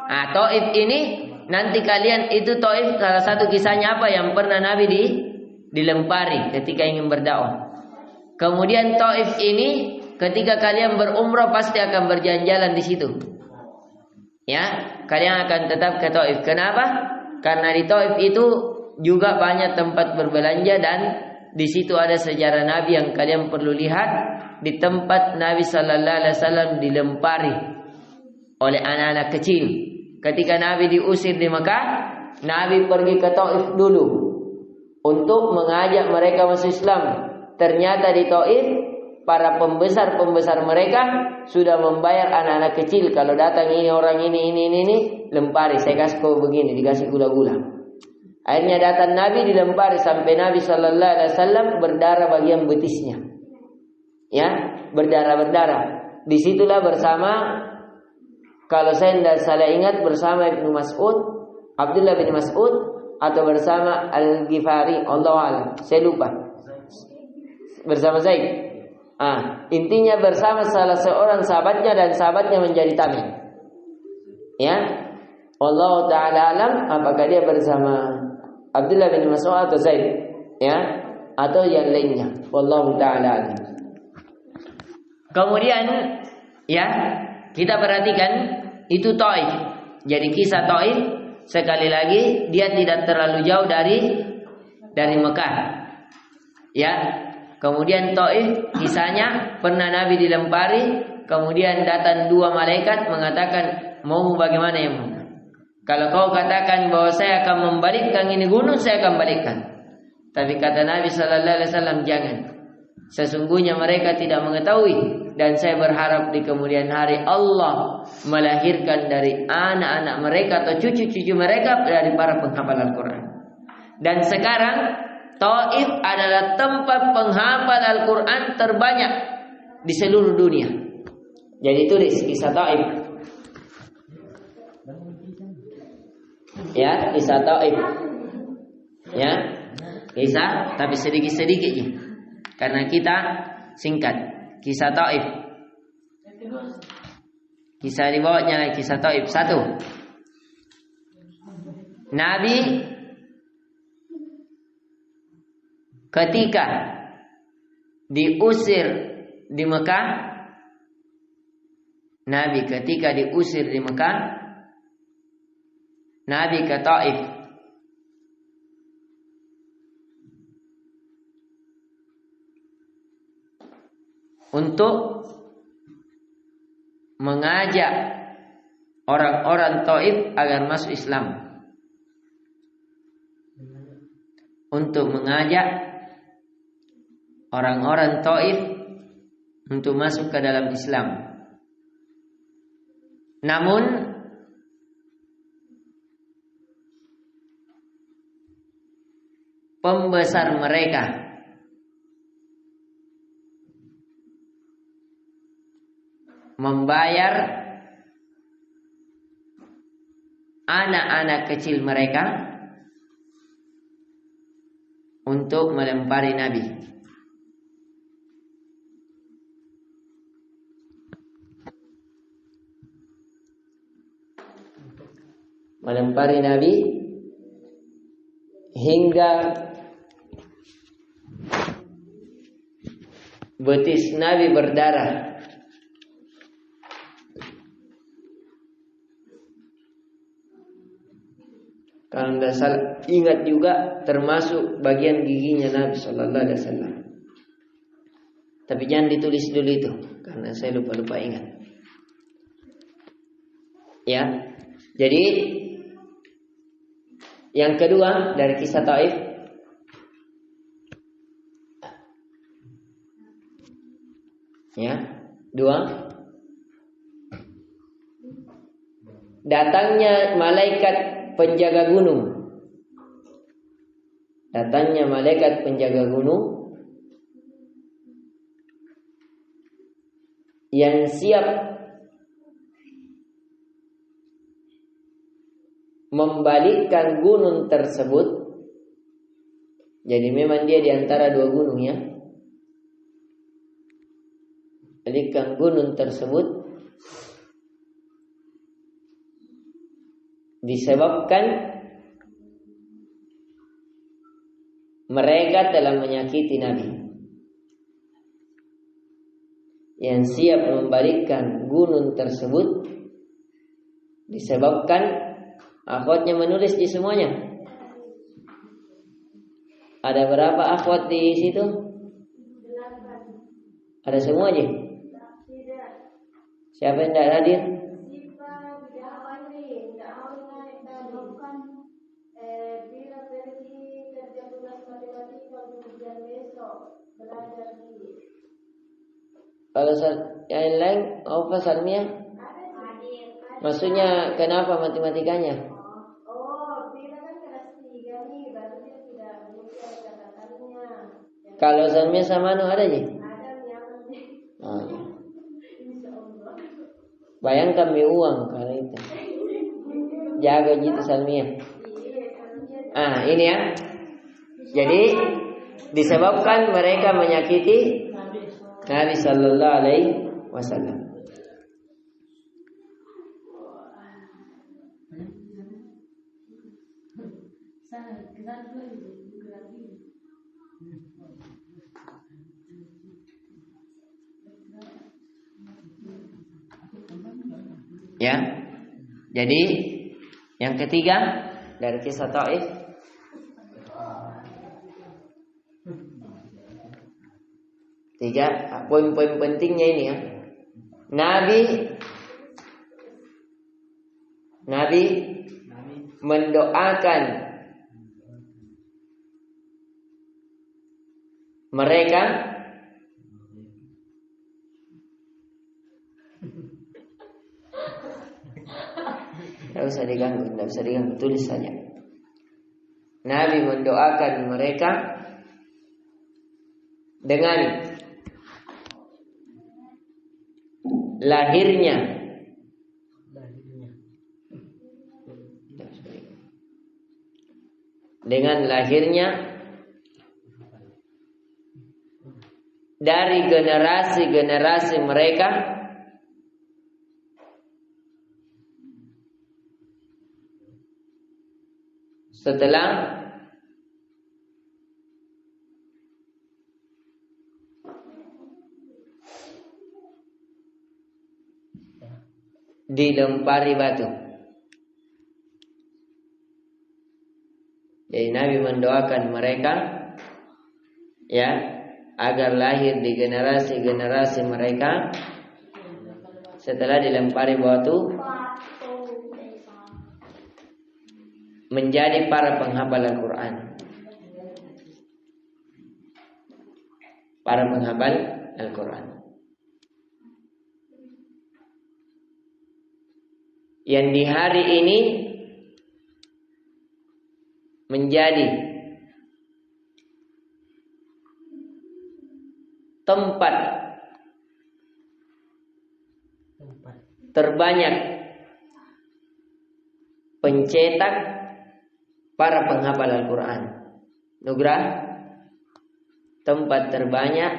Taif ini nanti kalian itu Taif salah satu kisahnya apa yang pernah Nabi dilempari ketika ingin berdakwah. Kemudian Taif ini ketika kalian berumrah pasti akan berjalan-jalan di situ. Ya, kalian akan tetap ke Taif. Kenapa? Karena di Taif itu juga banyak tempat berbelanja dan di situ ada sejarah Nabi yang kalian perlu lihat. Di tempat Nabi sallallahu alaihi wasallam dilempari oleh anak-anak kecil. Ketika Nabi diusir di Mekah, Nabi pergi ke Taif dulu untuk mengajak mereka masuk Islam. Ternyata di Taif para pembesar mereka sudah membayar anak-anak kecil. Kalau datang ini orang ini lempari, saya kasih kau begini, dikasih gula-gula. Akhirnya datang Nabi dilempari sampai Nabi sallallahu alaihi wasallam berdarah bagian betisnya. Ya, berdarah. Disitulah bersama, kalau saya tidak salah ingat, bersama Ibnu Mas'ud, Abdullah bin Mas'ud, atau bersama Al-Ghifari, Allahu a'lam, saya lupa. Bersama Zaid. Intinya bersama salah seorang sahabatnya dan sahabatnya menjadi tabi. Ya, Allah Taala alam apakah dia bersama Abdullah bin Mas'ud atau Zaid, ya, atau yang lainnya. Wallahu Taala alam. Kemudian ya, kita perhatikan itu Taif. Jadi kisah Taif sekali lagi dia tidak terlalu jauh dari Mekah. Ya. Kemudian Taif kisahnya pernah Nabi dilempari, kemudian datang 2 malaikat mengatakan, "Mau bagaimana ya mu? Kalau kau katakan bahwa saya akan membalikkan ini gunung, saya akan balikkan." Tapi kata Nabi sallallahu alaihi wasallam, "Jangan. Sesungguhnya mereka tidak mengetahui dan saya berharap di kemudian hari Allah melahirkan dari anak-anak mereka atau cucu-cucu mereka dari para penghafal Al-Qur'an." Dan sekarang Taif adalah tempat penghafal Al-Quran terbanyak di seluruh dunia. Jadi tulis kisah Taif. Ya, kisah Taif. Ya, kisah tapi sedikit-sedikit ya. Karena kita singkat. Kisah Taif. Kisah dibawanya kisah Taif 1. Nabi ketika diusir di Mekah, Nabi ketika diusir di Mekah, Nabi ke Taif. Untuk mengajak orang-orang Taif agar masuk Islam. Untuk mengajak orang-orang Taif untuk masuk ke dalam Islam. Namun pembesar mereka membayar anak-anak kecil mereka untuk melempari Nabi. melempari Nabi hingga betis Nabi berdarah. Kalau tidak salah, ingat juga termasuk bagian giginya Nabi Sallallahu Alaihi Wasallam. Tapi jangan ditulis dulu itu, karena saya lupa ingat. Ya, jadi yang kedua dari kisah Taif, ya, dua, datangnya malaikat penjaga gunung. Datangnya malaikat penjaga gunung yang siap membalikkan gunung tersebut. Jadi memang dia di antara dua gunung, ya. Balikkan gunung tersebut disebabkan mereka telah menyakiti Nabi. Yang siap membalikkan gunung tersebut disebabkan akhwatnya menulis di semuanya. Ada berapa akhwat di situ? Ada semua aja? Siapa yang tidak hadir? Kalau yang lain, apa Salmia? Maksudnya kenapa matematikanya? Kalau Salmia sama Anu ada aja? Oh, ya. Bayangkan mi uang kalau itu. Jaga gitu Salmia. Ini ya. Jadi disebabkan mereka menyakiti Nabi Sallallahu Alaihi Wasallam. Ya. Jadi yang ketiga dari kisah Taif, tiga poin-poin pentingnya ini, ya. Nabi mendoakan mereka tidak usah diganggu, tulis saja. Nabi mendoakan mereka dengan lahirnya dari generasi mereka setelah dilempari batu. Jadi Nabi mendoakan mereka, ya, agar lahir di generasi mereka setelah dilempari batu menjadi para penghafal Al-Quran. Para penghafal Al-Quran. Yang di hari ini menjadi tempat terbanyak pencetak para penghafal Al-Quran. Nugrah, tempat terbanyak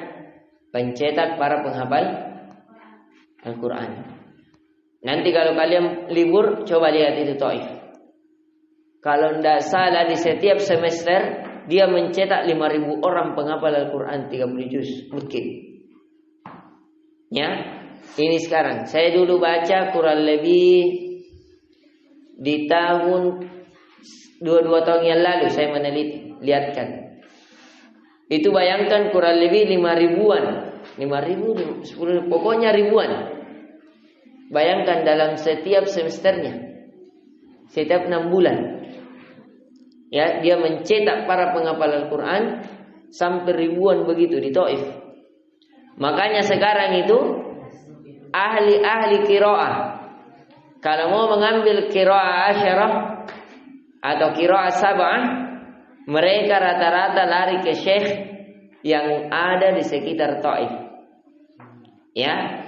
pencetak para penghafal Al-Quran. Nanti kalau kalian libur, coba lihat itu Taif. Kalau tidak salah di setiap semester dia mencetak 5.000 orang penghafal Al-Quran 30 juz mungkin. Ya, ini sekarang. Saya dulu baca kurang lebih di tahun 22 tahun yang lalu saya meneliti, lihatkan. Itu bayangkan kurang lebih 5.000-an, 5.000, 10, pokoknya ribuan. Bayangkan dalam setiap semesternya, setiap 6 bulan. Ya, dia mencetak para penghafal Al-Quran sampai ribuan begitu di Taif. Makanya sekarang itu ahli-ahli qiraah kalau mau mengambil qiraah asyarah atau qiraah sab'ah, mereka rata-rata lari ke syekh yang ada di sekitar Taif. Ya.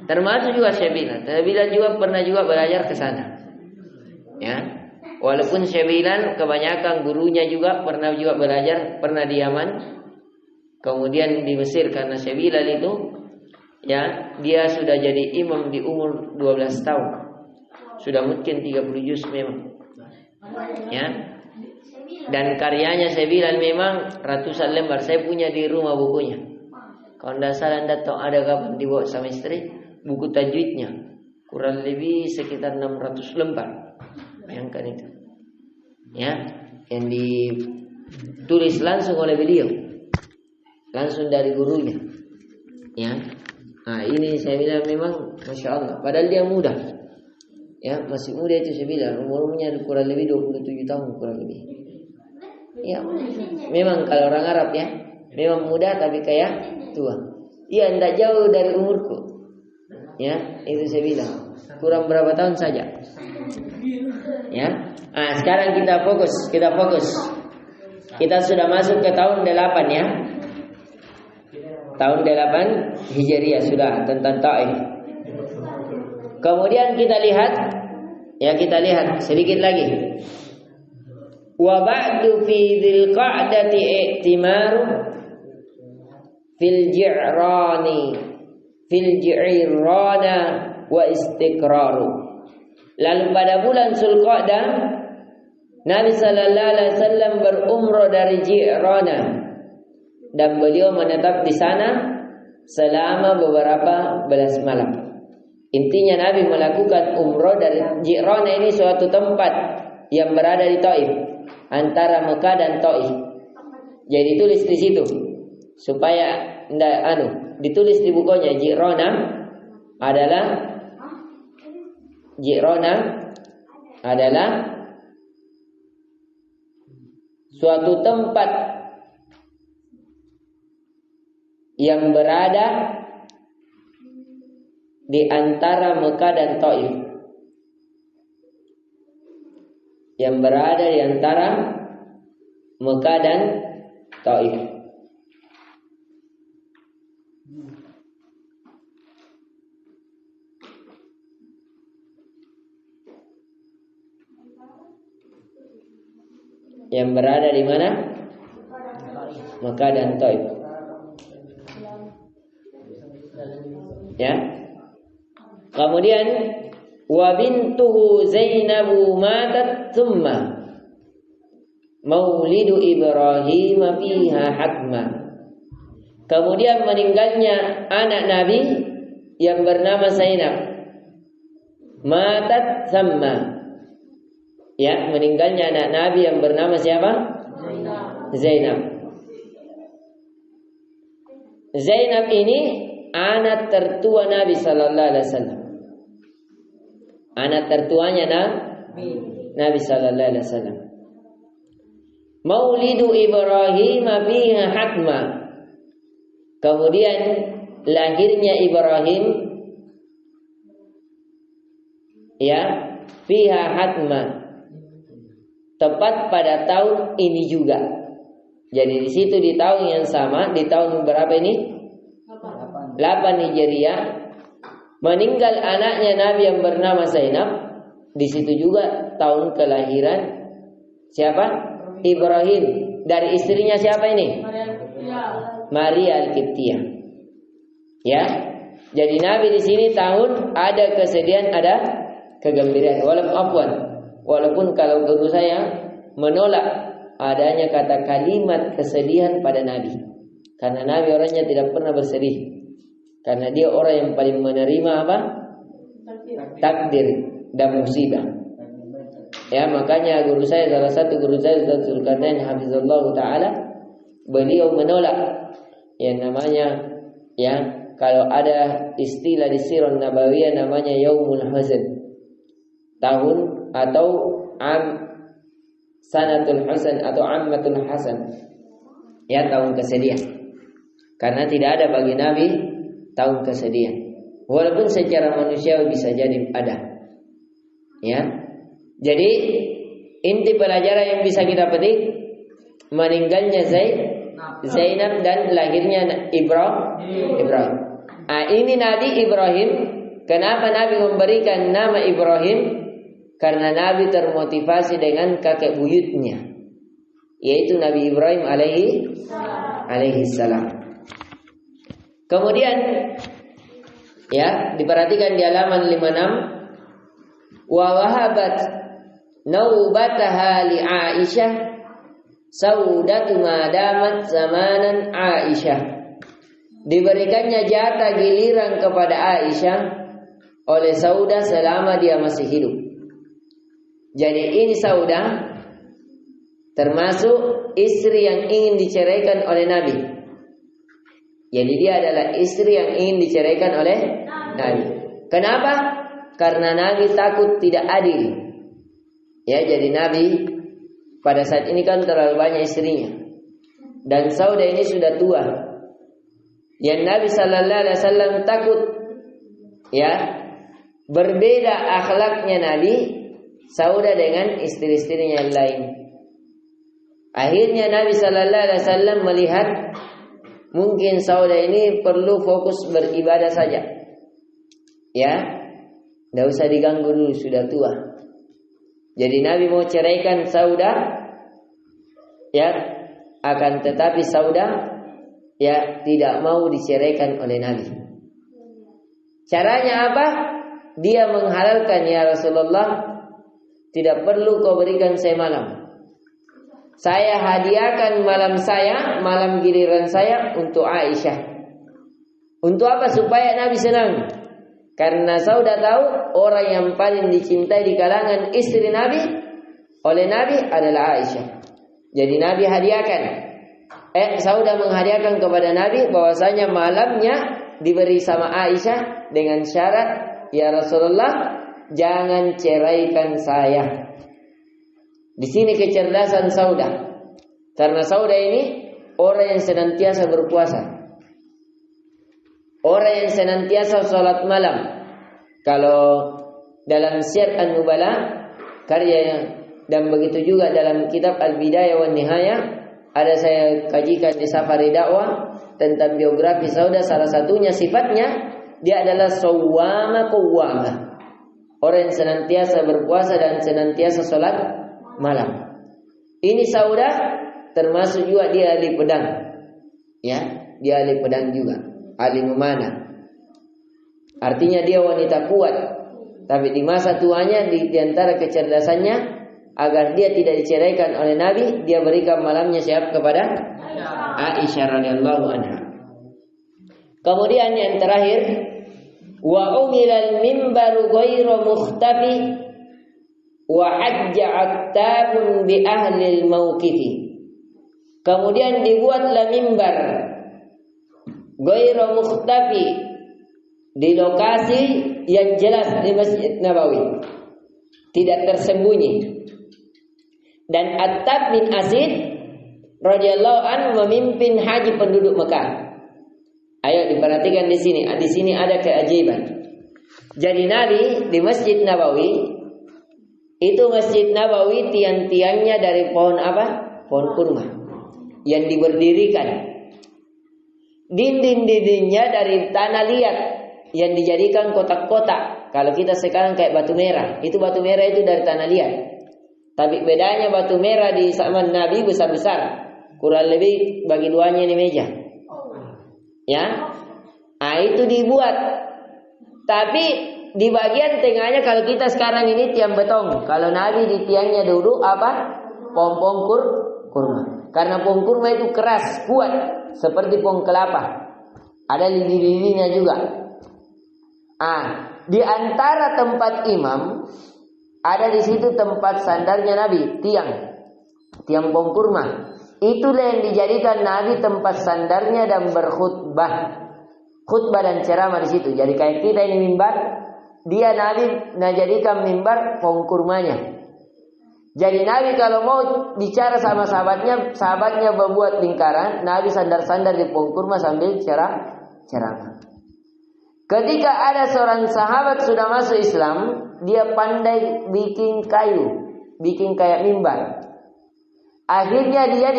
Termasuk juga Syekh Bilal juga pernah juga belajar ke sana. Ya. Walaupun Syekh Bilal kebanyakan gurunya juga pernah juga belajar, pernah di Yaman. Kemudian di Mesir karena Syekh Bilal itu ya dia sudah jadi imam di umur 12 tahun. Sudah mungkin 30 juz memang. Ya. Dan karyanya Syekh Bilal memang ratusan lembar. Saya punya di rumah bukunya. Kalau tidak salah tidak tahu ada kapan dibawa sama istri buku tajwidnya. Kurang lebih sekitar 600 lembar. Bayangkan itu. Ya, yang ditulis langsung oleh beliau. Langsung dari gurunya. Ya. Nah, ini saya bilang memang Masya Allah. Padahal dia muda. Ya, masih muda itu saya bilang. Umurnya kurang lebih 27 tahun kurang lebih. Ya, memang kalau orang Arab ya, memang muda tapi kayak tua. Iya, tidak jauh dari umurku. Ya, itu saya bilang. Kurang berapa tahun saja. Ya. Nah, sekarang kita fokus. Kita sudah masuk ke tahun 8 ya. Tahun 8 Hijriah sudah tentang Taif. Kemudian kita lihat sedikit lagi. Wa ba'du fi dzil qa'dati i'timaru fil ji'rana wa istiqraru. Lalu pada bulan Zulqa'dah Nabi sallallahu alaihi wasallam berumrah dari Ji'rana dan beliau menetap di sana selama beberapa belas malam. Intinya Nabi melakukan umrah dari Ji'rana, ini suatu tempat yang berada di Taif, antara Mekah dan Taif. Jadi tulis di situ supaya ditulis di bukunya Ji'rana adalah suatu tempat yang berada di antara Mekah dan Taif. Yang berada di antara Mekah dan Taif. Yang berada di mana? Mekah dan Taif. Ya. Kemudian wa bintuhu Zainabu matat thumma maulidu Ibrahim fiha hatma. Kemudian meninggalnya anak Nabi yang bernama Zainab. Matat thumma. Ya, meninggalnya anak Nabi yang bernama siapa? Zainab. Zainab ini anak tertua Nabi sallallahu alaihi wasallam. Anak tertuanya Nabi sallallahu alaihi wasallam. Maulidu Ibrahim fiha hatma. Kemudian lahirnya Ibrahim ya fiha hatma, tepat pada tahun ini juga. Jadi di situ di tahun yang sama, di tahun berapa ini? 8 Hijriah. Meninggal anaknya Nabi yang bernama Zainab. Di situ juga tahun kelahiran siapa? Ibrahim. Dari istrinya siapa ini? Maria Al-Qibtiyah. Ya. Jadi Nabi di sini tahun ada kesedihan, ada kegembiraan. Walaupun kalau guru saya menolak adanya kata kalimat kesedihan pada Nabi. Karena Nabi orangnya tidak pernah bersedih. Karena dia orang yang paling menerima apa? Takdir dan musibah. Ya, makanya guru saya, salah satu guru saya, Ustaz Zulkarnain hafizallah taala, beliau menolak yang namanya, ya, kalau ada istilah di Sirah Nabawiyah namanya Yaumul Hazan, tahun atau Sanatul Hasan atau Ammatul Hasan, ya, tahun kesedihan. Karena tidak ada bagi Nabi tahun kesedihan. Walaupun secara manusiawi bisa jadi ada. Ya. Jadi inti pelajaran yang bisa kita petik, meninggalnya Zainab dan lahirnya Ibrahim. Ini Nabi Ibrahim. Kenapa Nabi memberikan nama Ibrahim? Karena Nabi termotivasi dengan kakek buyutnya, yaitu Nabi Ibrahim alaihi salam. Kemudian, ya, diperhatikan di halaman 56, wa wahabat naubataha li Aisyah saudatu madamat zamanan Aisyah. Diberikannya jatah giliran kepada Aisyah oleh Saudah selama dia masih hidup. Jadi ini Saudah termasuk istri yang ingin diceraikan oleh Nabi. Jadi dia adalah istri yang ingin diceraikan oleh Nabi. Kenapa? Karena Nabi takut tidak adil. Ya, jadi Nabi pada saat ini kan terlalu banyak istrinya. Dan Saudah ini sudah tua. Yang Nabi sallallahu alaihi wasallam takut, ya, berbeda akhlaknya Nabi Saudah dengan istri-istrinya yang lain. Akhirnya Nabi sallallahu alaihi wasallam melihat mungkin Saudah ini perlu fokus beribadah saja. Ya, tidak usah diganggu dulu, sudah tua. Jadi Nabi mau ceraikan Saudah, ya, akan tetapi Saudah, ya, tidak mau diceraikan oleh Nabi. Caranya apa? Dia menghalalkan, ya Rasulullah, tidak perlu kau berikan saya malam. Saya hadiahkan malam giliran saya untuk Aisyah. Untuk apa? Supaya Nabi senang. Karena Saudah tahu orang yang paling dicintai di kalangan istri Nabi oleh Nabi adalah Aisyah. Jadi Nabi hadiahkan. Saudah menghadiahkan kepada Nabi bahwasanya malamnya diberi sama Aisyah dengan syarat, ya Rasulullah, jangan ceraikan saya. Di sini kecerdasan Saudah. Karena Saudah ini orang yang senantiasa berpuasa. Orang yang senantiasa sholat malam. Kalau dalam Syiar An-Nubala karya, dan begitu juga dalam kitab Al-Bidayah wan Nihayah, ada saya kajikan di Safari Dakwah tentang biografi Saudah. Salah satunya sifatnya, dia adalah sawwama qawwama. Orang yang senantiasa berpuasa dan senantiasa sholat malam. Ini Saudah termasuk juga dia ahli pedang. Ya, dia ahli pedang juga, ahli memanah. Artinya dia wanita kuat. Tapi di masa tuanya, di antara kecerdasannya, agar dia tidak diceraikan oleh Nabi, dia berikan malamnya siap kepada Aisyah radhiyallahu anha. Kemudian yang terakhir, wa umilal mimbaru ghairu mukhtafi wa hajja attabun bi ahli al-mauqifi. Kemudian dibuatlah mimbar ghairu mukhtafi, di lokasi yang jelas di Masjid Nabawi, tidak tersembunyi. Dan Attab bin Asid radhiyallahu anhu memimpin haji penduduk Mekah. Ayo diperhatikan di sini. Di sini ada keajaiban. Jadi Nabi di Masjid Nabawi, itu Masjid Nabawi tiang-tiangnya dari pohon apa? Pohon kurma yang diberdirikan. Dinding-dindingnya dari tanah liat yang dijadikan kotak-kotak. Kalau kita sekarang kayak batu merah, itu batu merah itu dari tanah liat. Tapi bedanya batu merah di zaman Nabi besar-besar, kurang lebih bagi duanya ini meja. Ya, itu dibuat. Tapi di bagian tengahnya kalau kita sekarang ini tiang beton. Kalau Nabi di tiangnya dulu apa? Pohon kurma. Karena pohon kurma itu keras, kuat, seperti pohon kelapa. Ada lidi-lidinya juga. Di antara tempat imam ada di situ tempat sandarnya Nabi, tiang pohon kurma. Itulah yang dijadikan Nabi tempat sandarnya dan berkhutbah. Khutbah dan ceramah di situ. Jadi kayak kita ini mimbar, dia Nabi jadikan mimbar pohon kurmanya. Jadi Nabi kalau mau bicara sama sahabatnya membuat lingkaran, Nabi sandar-sandar di pohon kurma sambil ceramah. Ketika ada seorang sahabat sudah masuk Islam, dia pandai bikin kayu, bikin kayak mimbar. Akhirnya dia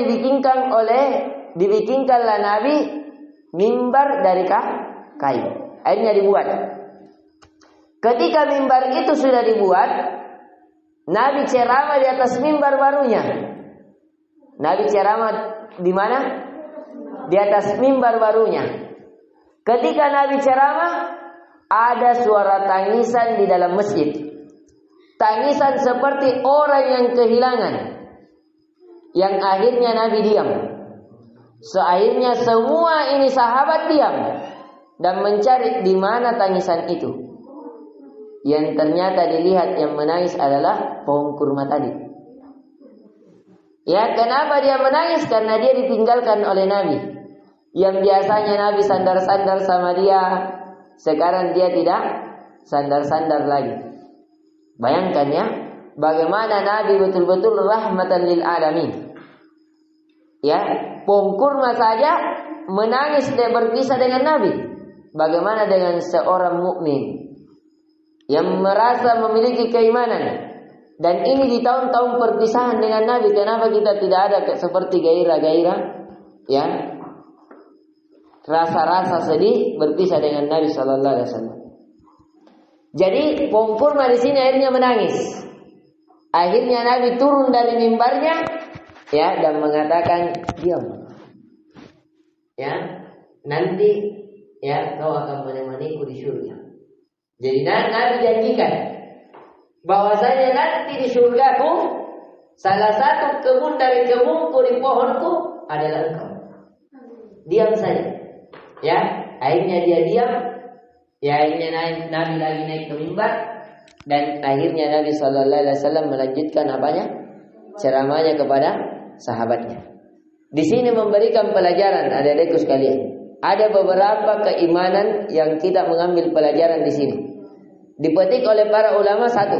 dibikinkanlah Nabi mimbar dari kayu. Akhirnya dibuat. Ketika mimbar itu sudah dibuat, Nabi ceramah di atas mimbar barunya. Nabi ceramah di mana? Di atas mimbar barunya. Ketika Nabi ceramah, ada suara tangisan di dalam masjid. Tangisan seperti orang yang kehilangan. Yang akhirnya Nabi diam. Akhirnya semua ini sahabat diam dan mencari di mana tangisan itu. Yang ternyata dilihat yang menangis adalah pohon kurma tadi. Ya, kenapa dia menangis? Karena dia ditinggalkan oleh Nabi. Yang biasanya Nabi sandar-sandar sama dia, sekarang dia tidak sandar-sandar lagi. Bayangkan ya, bagaimana Nabi betul-betul rahmatan lil alamin. Ya, pohon kurma saja menangis dan berpisah dengan Nabi. Bagaimana dengan seorang mukmin yang merasa memiliki keimanan? Dan ini di tahun-tahun perpisahan dengan Nabi, kenapa kita tidak ada seperti gairah-gairah? Ya, rasa-rasa sedih berpisah dengan Nabi Sallallahu Alaihi Wasallam. Jadi pohon kurma di sini akhirnya menangis. Akhirnya Nabi turun dari mimbarnya, ya, dan mengatakan, diam. Ya, nanti ya kau akan menemaniku di surga. Jadi Nabi janjikan bahwasanya nanti di surgaku salah satu kebun dari kebunku di pohonku adalah engkau. Diam saja. Ya, akhirnya dia diam. Ya, akhirnya Nabi lagi naik ke mimbar dan akhirnya Nabi Sallallahu Alaihi Wasallam melanjutkan apanya? Ceramahnya kepada sahabatnya. Di sini memberikan pelajaran, adik-adikku sekalian. Ada beberapa keimanan yang kita mengambil pelajaran di sini. Dipetik oleh para ulama satu,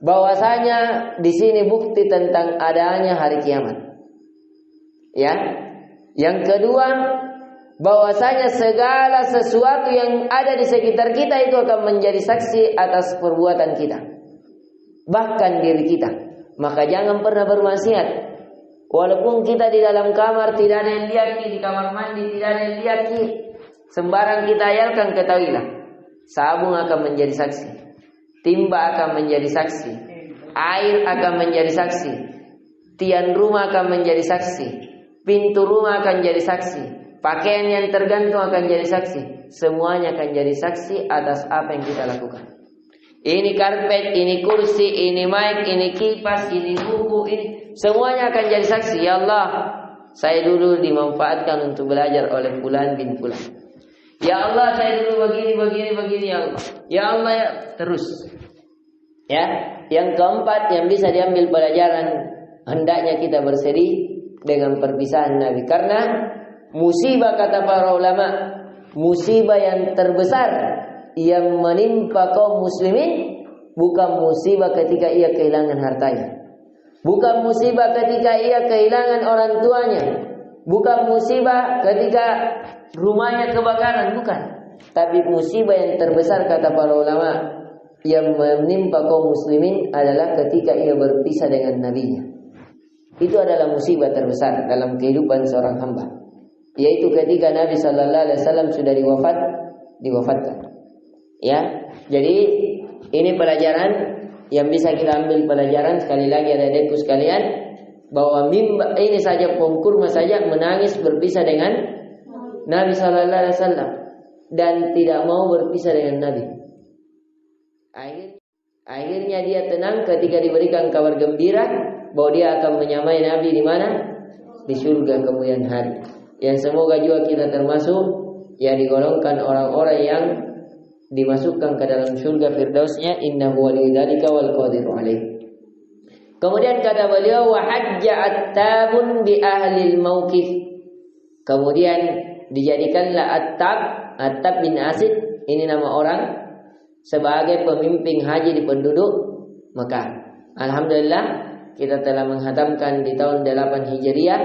bahwasanya di sini bukti tentang adanya hari kiamat. Ya. Yang kedua, bahwasanya segala sesuatu yang ada di sekitar kita itu akan menjadi saksi atas perbuatan kita. Bahkan diri kita. Maka jangan pernah bermaksiat. Walaupun kita di dalam kamar tidak ada yang lihat, di kamar mandi tidak ada yang lihat, sembarang kita ayalkan, ketahuilah sabun akan menjadi saksi, timba akan menjadi saksi, air akan menjadi saksi, tiang rumah akan menjadi saksi, pintu rumah akan jadi saksi, pakaian yang tergantung akan jadi saksi. Semuanya akan jadi saksi atas apa yang kita lakukan. Ini karpet, ini kursi, ini mic, ini kipas, ini buku, ini semuanya akan jadi saksi. Ya Allah, saya dulu dimanfaatkan untuk belajar oleh fulan bin fulan. Ya Allah, saya dulu begini ya Allah. Ya Allah, ya terus. Ya, yang keempat yang bisa diambil pelajaran, hendaknya kita bersedih dengan perpisahan Nabi. Karena musibah, kata para ulama, musibah yang terbesar yang menimpa kaum muslimin bukan musibah ketika ia kehilangan hartanya, bukan musibah ketika ia kehilangan orang tuanya, bukan musibah ketika rumahnya kebakaran, bukan. Tapi musibah yang terbesar, kata para ulama, yang menimpa kaum muslimin adalah ketika ia berpisah dengan nabinya. Itu adalah musibah terbesar dalam kehidupan seorang hamba, yaitu ketika Nabi Sallallahu Alaihi Wasallam sudah diwafatkan. Ya, jadi ini pelajaran yang bisa kita ambil pelajaran. Sekali lagi adik-adikku sekalian, bahwa mimbar ini saja, pohon kurma saja menangis berpisah dengan Nabi Sallallahu Alaihi Wasallam dan tidak mau berpisah dengan Nabi. Akhirnya dia tenang ketika diberikan kabar gembira bahwa dia akan menyamai Nabi di mana? Di surga kemudian hari. Yang semoga juga kita termasuk yang digolongkan orang-orang yang dimasukkan ke dalam surga firdausnya, innahu waliyudzalika wal qadiru alaih. Kemudian kata beliau, wa hajja attabun bi ahlil mauqif. Kemudian dijadikanlah Attab bin Asid, ini nama orang, sebagai pemimpin haji di penduduk Mekah. Alhamdulillah kita telah menghatamkan di tahun 8 Hijriah.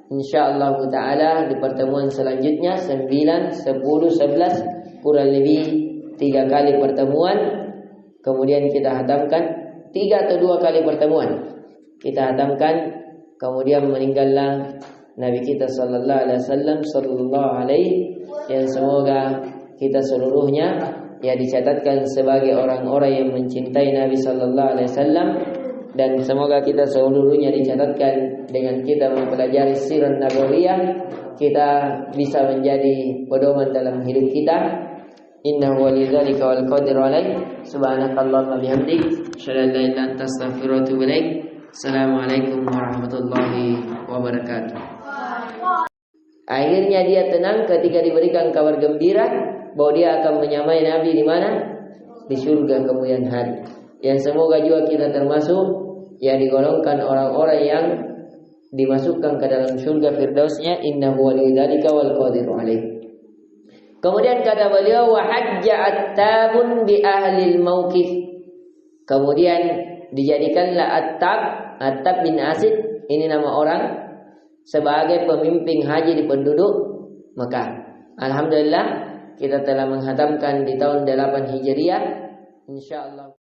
Insyaallah taala di pertemuan selanjutnya 9, 10, 11 kurang lebih 3 kali pertemuan. Kemudian kita hatamkan 3 atau 2 kali pertemuan. Kita hatamkan, kemudian meninggallah Nabi kita sallallahu alaihi wasallam yang semoga kita seluruhnya ya dicatatkan sebagai orang-orang yang mencintai Nabi sallallahu alaihi wasallam, dan semoga kita seluruhnya dicatatkan dengan kita mempelajari sirah nabawiyah, kita bisa menjadi pedoman dalam hidup kita. Innahu walidzalika wal qadiru alaih. Subhanakallahumma bihamdik, asyhadu an la ilaha illa anta, astaghfiruka wa atubu ilaik. Assalamualaikum warahmatullahi wabarakatuh. Akhirnya dia tenang ketika diberikan kabar gembira bahwa dia akan menyamai Nabi di mana? Di surga kemudian hari. Yang semoga juga kita termasuk yang digolongkan orang-orang yang dimasukkan ke dalam surga firdausnya, innahu waliyudzalika wal qadiru alaih. Kemudian kata beliau, wa hajja attabun bi ahlil mauqif. Kemudian dijadikanlah Attab bin Asid, ini nama orang, sebagai pemimpin haji di penduduk Mekah. Alhamdulillah kita telah menghatamkan di tahun 8 Hijriah. Insyaallah